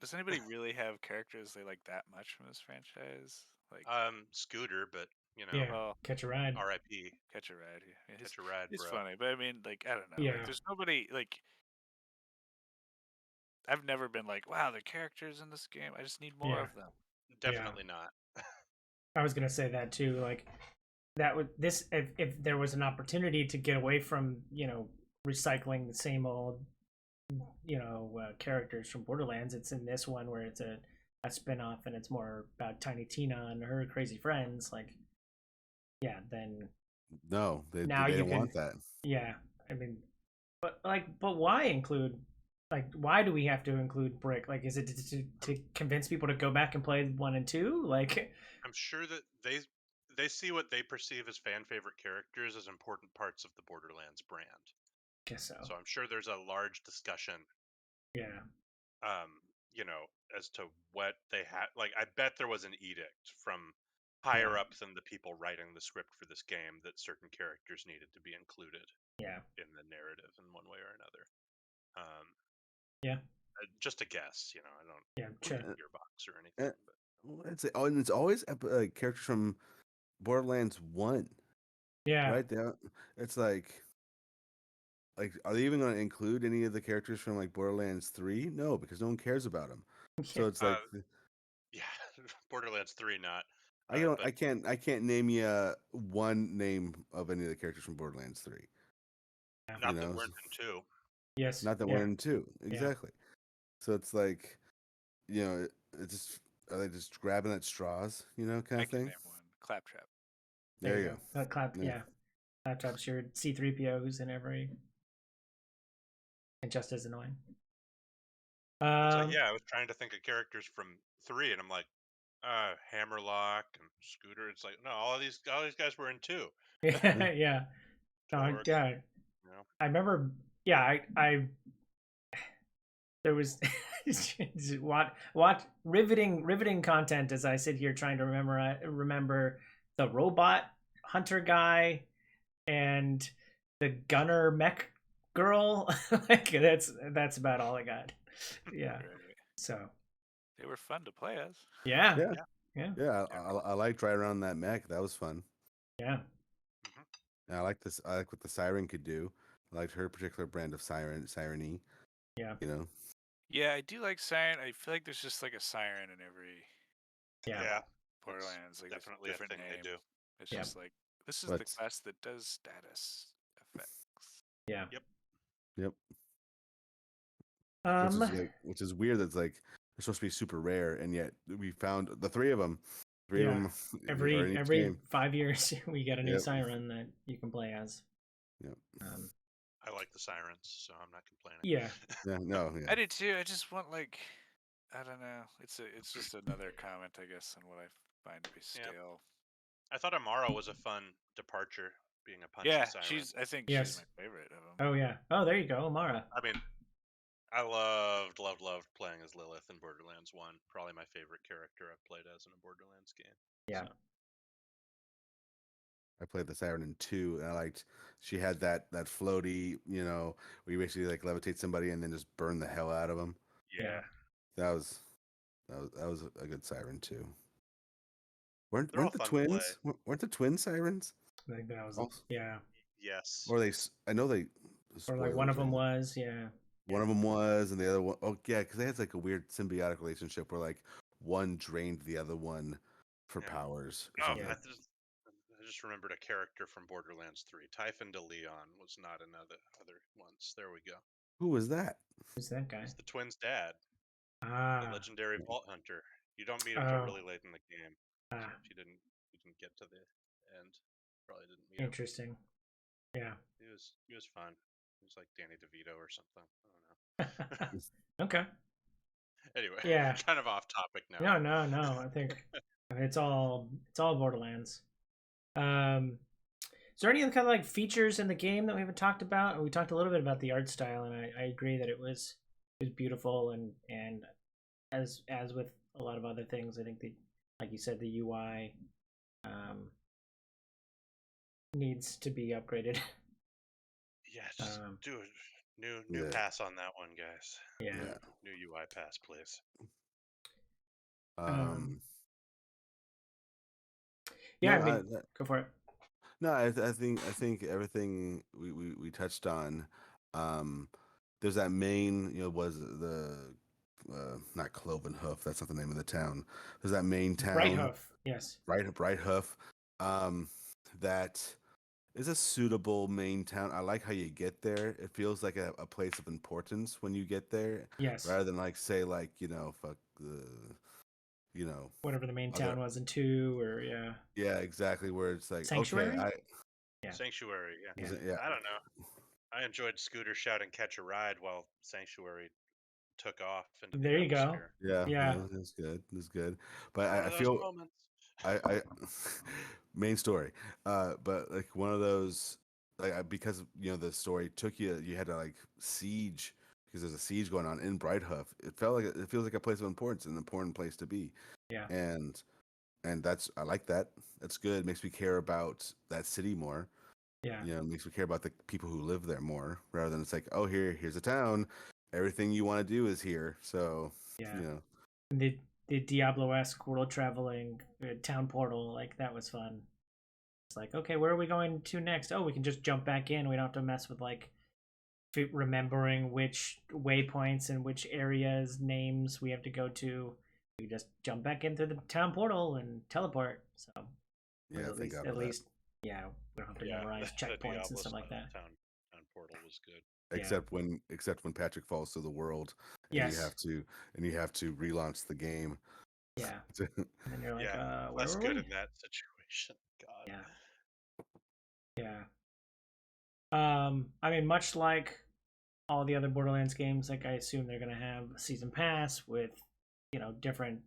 Does anybody really have characters they like that much from this franchise? Like, Scooter, but yeah. well, Catch a ride. R.I.P. Catch a Ride. Yeah, Catch a ride, he's bro. funny, but I mean, like I don't know. Like, Yeah, there's nobody like. I've never been like, wow, the characters in this game. I just need more yeah, of them. yeah. Definitely not. I was gonna say that too. Like that would this if there was an opportunity to get away from recycling the same old characters from Borderlands, it's in this one where it's a spin-off and it's more about Tiny Tina and her crazy friends. Like yeah, then No, now they you don't can want that. yeah. I mean, but why include? Like, why do we have to include Brick? Like, is it to convince people to go back and play 1 and 2? Like, I'm sure that they see what they perceive as fan favorite characters as important parts of the Borderlands brand. guess so. So I'm sure there's a large discussion, Yeah, um, as to what they had. Like, I bet there was an edict from higher yeah, up than the people writing the script for this game that certain characters needed to be included yeah, in the narrative in one way or another. Um, yeah. just a guess. I don't Yeah, look sure. at your box or anything. But And it's always characters from Borderlands 1, Yeah. right? It's like, are they even going to include any of the characters from like Borderlands 3? No, because no one cares about them. Yeah. So it's like yeah, Borderlands 3 not. But I can't name you one name of any of the characters from Borderlands 3. Yeah. not that weren't in 2. Yes. Not that Yeah. we're in 2. Yeah. Exactly. So it's like, it just are they just grabbing at straws, kind I of can thing? name one. Claptrap. There you There you go. Clap. Yeah. Yeah. Laptop's your C3PO who's in every, and just as annoying. It's like, I was trying to think of characters from 3, and I'm like, Hammerlock and Scooter. It's like, no, all these guys were in 2. Yeah. Yeah. Torg, Yeah. I remember. Yeah. I there was what riveting content as I sit here trying to remember the robot hunter guy and the gunner mech girl. Like that's about all I got. Yeah. Right. So They were fun to play as. yeah. Yeah. Yeah. Yeah, I liked right around that mech. That was fun. Yeah. And I like this. I like what the siren could do. I liked her particular brand of siren-y. Yeah. Yeah, I do like Siren. I feel like there's just like a siren in every Yeah. Borderlands. Like there's a definitely a different thing name. they do. It's Yeah. just like this is the But class that does status effects. Yeah. yep, Um. which is weird. That's like they're supposed to be super rare, and yet we found the three of them. Three of Yeah. them are in each Every game. 5 years we get a new Yep. siren that you can play as. Yep. I like the sirens, so I'm not complaining. Yeah. Yeah. No. I Yeah. do too. I just want like I don't know. It's just another comment, I guess, on what I find to be stale. I thought Amara was a fun departure, being a punchy Yeah, siren. I think Yes. she's my favorite of them. Oh yeah. Oh, there you go, Amara. I mean, I loved playing as Lilith in Borderlands 1. Probably my favorite character I've played as in a Borderlands game. Yeah. So. I played the siren in 2, and I liked. She had that floaty, where you basically like levitate somebody and then just burn the hell out of them. Yeah. That was a good siren too. Weren't They're all the fun to twins? Weren't the twin sirens? I think that was Also- yeah. Yes. Or I know they. Or like one of them spoilers, was, yeah. One of them was, and the other one, oh yeah, because they had like a weird symbiotic relationship where like one drained the other one for powers. Or Oh, something. I just remembered a character from Borderlands 3. Typhon de Leon was not another other ones. There we go. Who was that? Who's that guy? He's the twins' dad, Ah. the legendary Vault Hunter. You don't meet him till really late in the game. So if you didn't get to the end, probably didn't meet him. Interesting. Yeah. He was fun. He was like Danny DeVito or something. I don't know. Okay. Anyway, Yeah. kind of off topic now. No. I think it's all Borderlands. Is there any other kind of like features in the game that we haven't talked about? We talked a little bit about the art style, and I agree that it was beautiful, and as with a lot of other things, I think the, like you said, the UI needs to be upgraded. Yeah, just do a new pass on that one, guys. Yeah. New UI pass, please. Yeah, No, I mean, go for it. No, I think everything we touched on. There's that main, was the not Cloven Hoof. That's not the name of the town. There's that main town. Bright Hoof. Yes. Bright Hoof. That is a suitable main town. I like how you get there. It feels like a place of importance when you get there. Yes. Rather than like say like fuck the. Whatever the main town was in 2, or yeah, exactly, where it's like Sanctuary. Okay, Sanctuary, yeah. Yeah. I don't know. I enjoyed Scooter shouting "Catch a Ride" while Sanctuary took off into the there you go. atmosphere. Yeah, it's good. It's good, but One I of those feel moments. I main story, but like one of those because the story took you had to like siege. Because there's a siege going on in Bright Hoof. It feels like a place of importance, an important place to be. Yeah. And I like that. That's good. It makes me care about that city more. Yeah. It makes me care about the people who live there more, rather than it's like, oh, here's a town, everything you want to do is here. So Yeah. you know, The Diablo-esque world traveling town portal, like that was fun. It's like, okay, where are we going to next? Oh, we can just jump back in. We don't have to mess with like remembering which waypoints and which areas names we have to go to. We just jump back into the town portal and teleport. So yeah, at thank least, God for that. yeah, we don't have to Yeah, memorize the checkpoints and Diablo stuff like that. town portal was good. Yeah. Except when Patrick falls to the world, and Yes. you have to relaunch the game. Yeah. And then you're like, Yeah, where less were good we? in that situation. God. Yeah. Yeah. I mean, much like all the other Borderlands games, like I assume they're gonna have a season pass with, different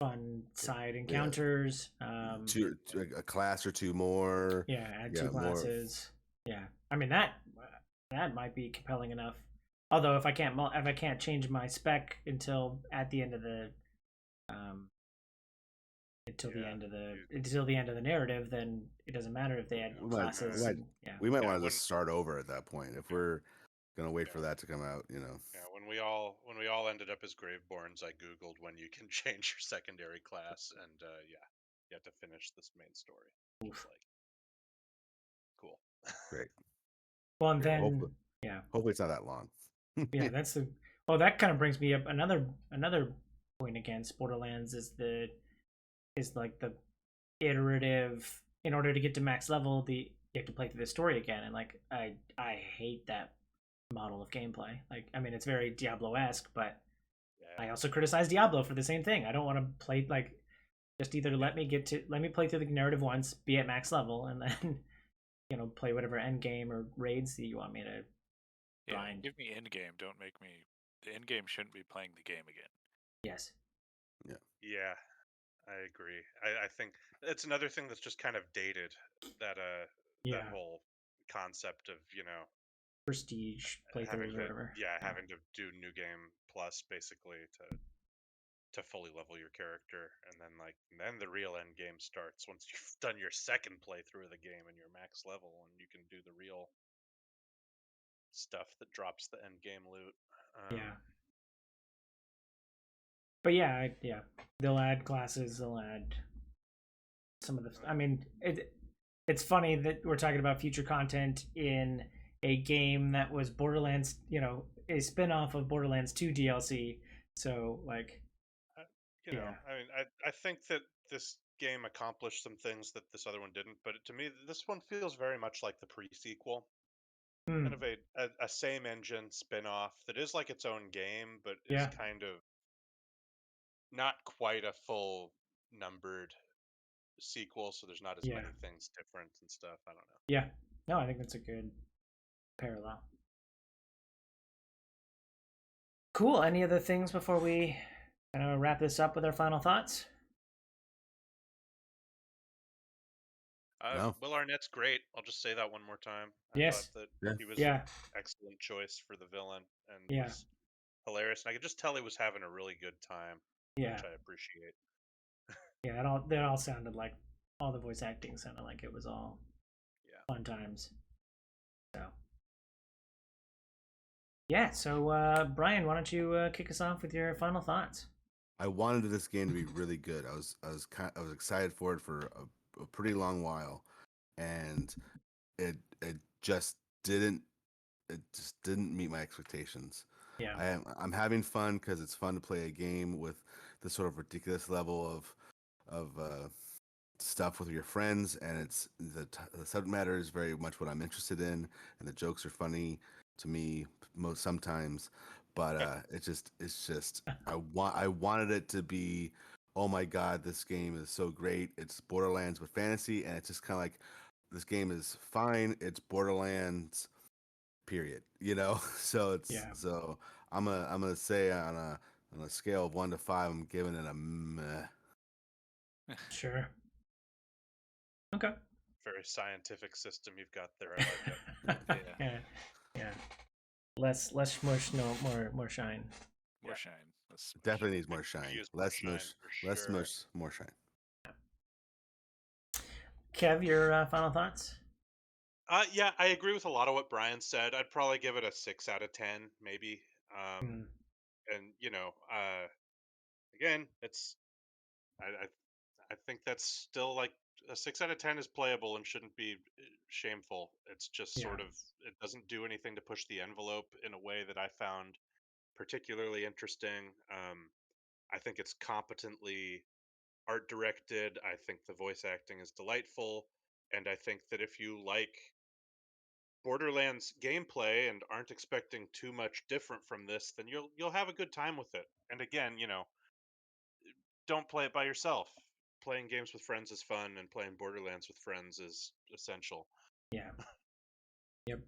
fun side Yeah, encounters. a class or two more. Yeah, add Yeah, two more. classes. Yeah, I mean that might be compelling enough. Although if I can't change my spec until at the end of the um until the end of the narrative, then it doesn't matter if they add No, classes. And, yeah, We might yeah, want to just start over at that point if we're gonna wait for yeah, that to come out. You know. yeah. When we all ended up as Graveborns, I googled when you can change your secondary class, and yeah, you have to finish this main story. Just like cool. Great. well, and Great. Well, then yeah, hopefully it's not that long. yeah, that's the. Oh, that kind of brings me up another point against Borderlands is like the iterative. In order to get to max level, you have to play through the story again, and like I hate that model of gameplay. Like, I mean, it's very Diablo-esque, but Yeah, I also criticize Diablo for the same thing. I don't want to play like just either let me play through the narrative once, be at max level, and then play whatever end game or raids that you want me to Yeah, grind. give me end game. Don't make me. The end game shouldn't be playing the game again. Yes. yeah, I agree. I think it's another thing that's just kind of dated. That that Yeah. whole concept of Prestige playthroughs or whatever. having to do new game plus basically to fully level your character, and then the real end game starts once you've done your second playthrough of the game and you're max level and you can do the real stuff that drops the end game loot. Yeah. But yeah, they'll add classes. They'll add some of the. I mean, it's funny that we're talking about future content in a game that was Borderlands, a spin-off of Borderlands 2 DLC. So like, yeah, I mean, I think that this game accomplished some things that this other one didn't, but to me, this one feels very much like the pre-sequel, kind of a same engine spin-off that is like its own game, but is yeah, kind of not quite a full numbered sequel, so there's not as yeah, many things different and stuff. I don't know. yeah. No, I think that's a good parallel. Cool. Any other things before we kind of wrap this up with our final thoughts? No. Will Arnett's great. I'll just say that one more time. I thought Yes. that Yeah. he was Yeah. an excellent choice for the villain and Yeah. was hilarious. And I could just tell he was having a really good time, Yeah. which I appreciate. Yeah. That all sounded like all the voice acting sounded like it was all fun times. So yeah. So Brian, why don't you kick us off with your final thoughts? I wanted this game to be really good. I was excited for it for a pretty long while, and it just didn't meet my expectations. Yeah. I'm having fun because it's fun to play a game with this sort of ridiculous level of stuff with your friends, and the subject matter is very much what I'm interested in, and the jokes are funny to me most sometimes, but it's just I wanted it to be, oh my god, this game is so great. It's Borderlands with fantasy, and it's just kind of like this game is fine. It's Borderlands, period. So I'm gonna say on a scale of 1 to 5, I'm giving it a meh. Sure. Okay. Very scientific system you've got there. I like it. Yeah. Yeah. Less smush, no more shine. More shine. Less smush. Definitely needs more Could shine. use more Less shine smush. for Less sure. smush. More shine. Kev, your final thoughts? Yeah, I agree with a lot of what Brian said. I'd probably give it a 6 out of 10, maybe. Mm, And again, it's I I think that's still like a 6 out of 10 is playable and shouldn't be shameful. It's just yeah. sort of it doesn't do anything to push the envelope in a way that I found particularly interesting. I think it's competently art directed. I think the voice acting is delightful, and I think that if you like Borderlands gameplay and aren't expecting too much different from this, then you'll have a good time with it. And again, don't play it by yourself. Playing games with friends is fun, and playing Borderlands with friends is essential. Yeah. Yep.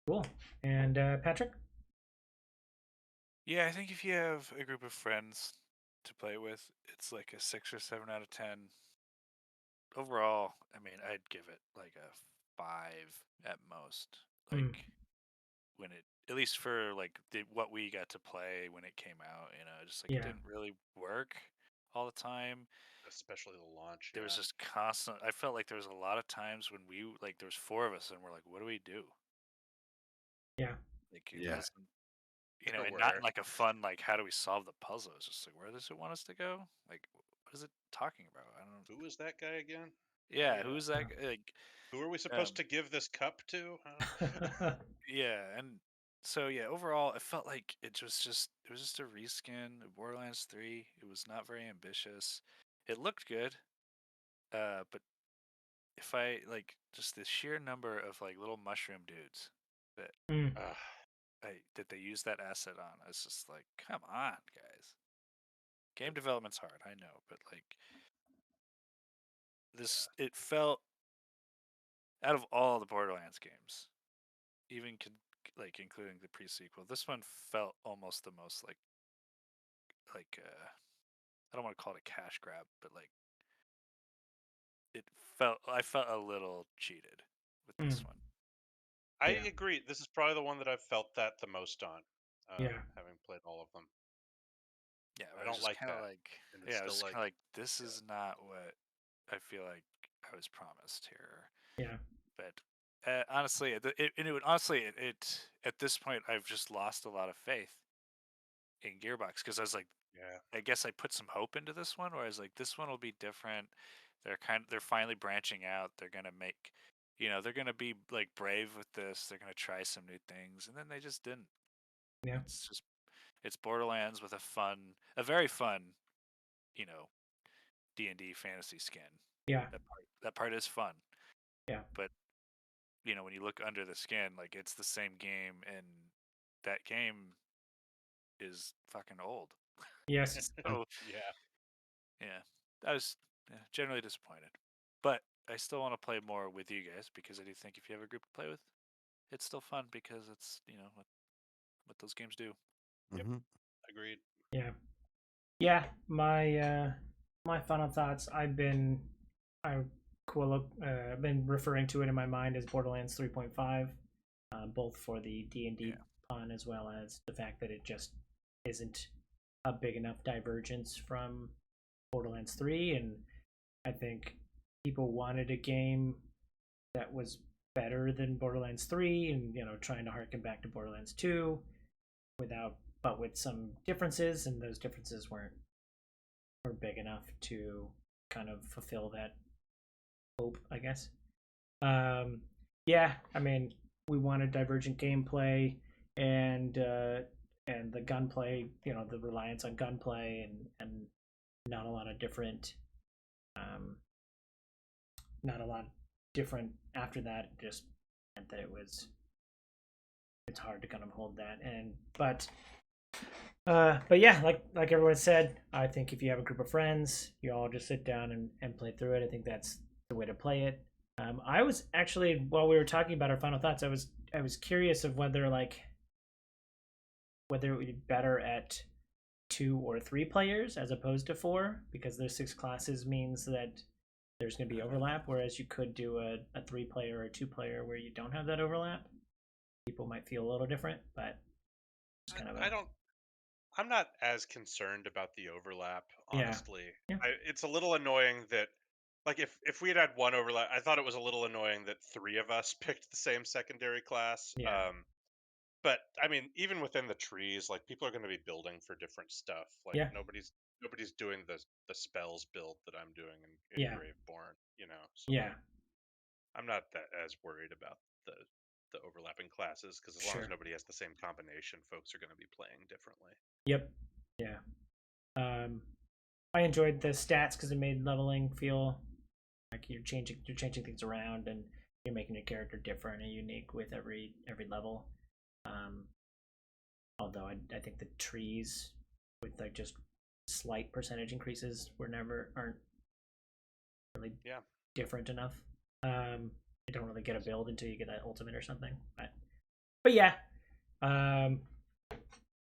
Cool. And Patrick? Yeah, I think if you have a group of friends to play with, it's like a 6 or 7 out of 10. Overall, I mean, I'd give it like a 5 at most. Mm, Like when it, at least for like what we got to play when it came out, just like it yeah. didn't really work all the time. Especially the launch, There was yeah. just constant. I felt like there was a lot of times when we like there was four of us and we're like, what do we do? Yeah. Like it Yeah. wasn't, There and not in were. like a fun like how do we solve the puzzle? It's just like where does it want us to go? Like what is it talking about? I don't. Who is that guy again? Yeah, Yeah. who's that? Like, Who are we supposed um, to give this cup to? yeah, and so yeah, overall, it felt like it was just a reskin of Borderlands 3. It was not very ambitious. It looked good, but if I like just the sheer number of like little mushroom dudes that Mm, Ugh. that they use that asset on, I was just like, come on, guys. Game development's hard, I know, but like this, it felt out of all the Borderlands games, even like including the pre-sequel, this one felt almost the most like I don't want to call it a cash grab, but like I felt a little cheated with mm, this one. I yeah. agree. This is probably the one that I've felt that the most on, Yeah. having played all of them. Yeah, I I was don't just like kind of that, like, and it's yeah, I was still just like, kind of like, this yeah. is not what I feel like I was promised here. Yeah. But honestly, and it would honestly, it at this point, I've just lost a lot of faith in Gearbox because I was like, Yeah. I guess I put some hope into this one, where I was like, this one will be different. They're finally branching out. They're gonna make, they're gonna be like brave with this. They're gonna try some new things, and then they just didn't. Yeah. It's Borderlands with a very fun, you know, D&D fantasy skin. Yeah. That part is fun, Yeah. but when you look under the skin, like it's the same game, and that game is fucking old. Yes. So Yeah. yeah, I was generally disappointed, but I still want to play more with you guys because I do think if you have a group to play with, it's still fun because it's what those games do. Yep. Hmm. Agreed. Yeah. Yeah. My final thoughts. I I've been referring to it in my mind as Borderlands 3.5, both for the D&D Yeah, pun as well as the fact that it just isn't a big enough divergence from Borderlands 3, and I think people wanted a game that was better than Borderlands 3, and trying to harken back to Borderlands 2 but with some differences, and those differences weren't big enough to kind of fulfill that hope, I guess. Yeah, I mean, we wanted divergent gameplay, and the gunplay, the reliance on gunplay, and not a lot of different, um, not a lot different after that. It just meant that it's hard to kind of hold that, and but yeah, like everyone said, I think if you have a group of friends, you all just sit down and play through it. I think that's the way to play it. I was actually, while we were talking about our final thoughts, I was curious of whether it would be better at 2 or 3 players as opposed to 4, because there's 6 classes means that there's going to be overlap, whereas you could do a 3 player or a 2 player where you don't have that overlap. People might feel a little different, but it's kind of I a don't. I'm not as concerned about the overlap, yeah, honestly. yeah, It's a little annoying that, like, if we had had one overlap, I thought it was a little annoying that three of us picked the same secondary class. yeah, but I mean, even within the trees, like people are going to be building for different stuff. Like Yeah. nobody's doing the spells build that I'm doing in Yeah. Graveborn, you know. So Yeah. I'm not that as worried about the overlapping classes because as long as Sure. nobody has the same combination, folks are going to be playing differently. Yep. Yeah. I enjoyed the stats because it made leveling feel like you're changing things around, and you're making your character different and unique with every level. Um, although I think the trees with like just slight percentage increases aren't really Yeah. different enough. You don't really get a build until you get that ultimate or something. But yeah,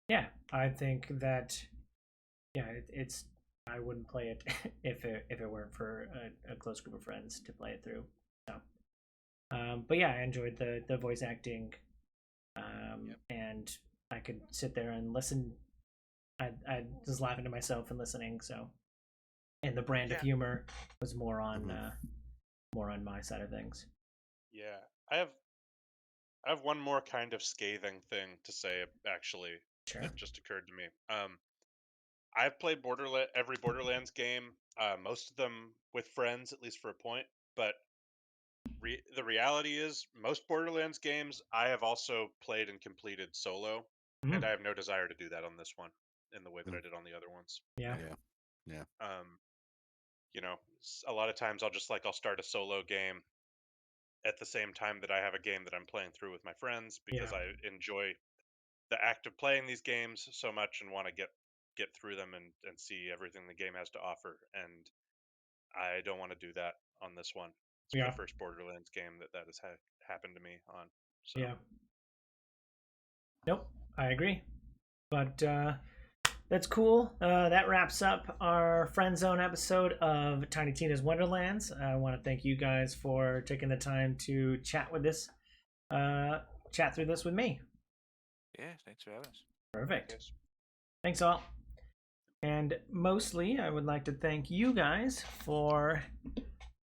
yeah, I think that it's I wouldn't play it if it weren't for a close group of friends to play it through. So, but yeah, I enjoyed the voice acting, and I could sit there and listen. I was laughing to myself and listening. So, and the brand of humor was more on my side of things. Yeah. I have one more kind of scathing thing to say actually Sure. that just occurred to me. I've played every Borderlands game, most of them with friends, at least for a point. But the reality is, most Borderlands games I have also played and completed solo, and I have no desire to do that on this one in the way that I did on the other ones. Yeah. Yeah. You know, a lot of times I'll start a solo game at the same time that I have a game that I'm playing through with my friends because Yeah. I enjoy the act of playing these games so much and want to get through them and see everything the game has to offer. And I don't want to do that on this one. It's the Yeah. first Borderlands game that has happened to me on. So Yeah. Nope, I agree. But that's cool. That wraps up our Friend Zone episode of Tiny Tina's Wonderlands. I want to thank you guys for taking the time to chat through this with me. Yeah, thanks for having us. Perfect. yes. Thanks all. And mostly, I would like to thank you guys for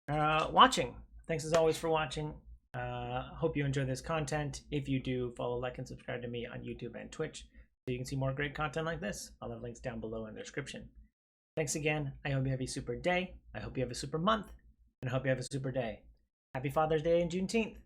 watching. Thanks as always for watching. Hope you enjoy this content. If you do, follow, like, and subscribe to me on YouTube and Twitch so you can see more great content like this. I'll have links down below in the description. Thanks again. I hope you have a super day. I hope you have a super month. And I hope you have a super day. Happy Father's Day and Juneteenth.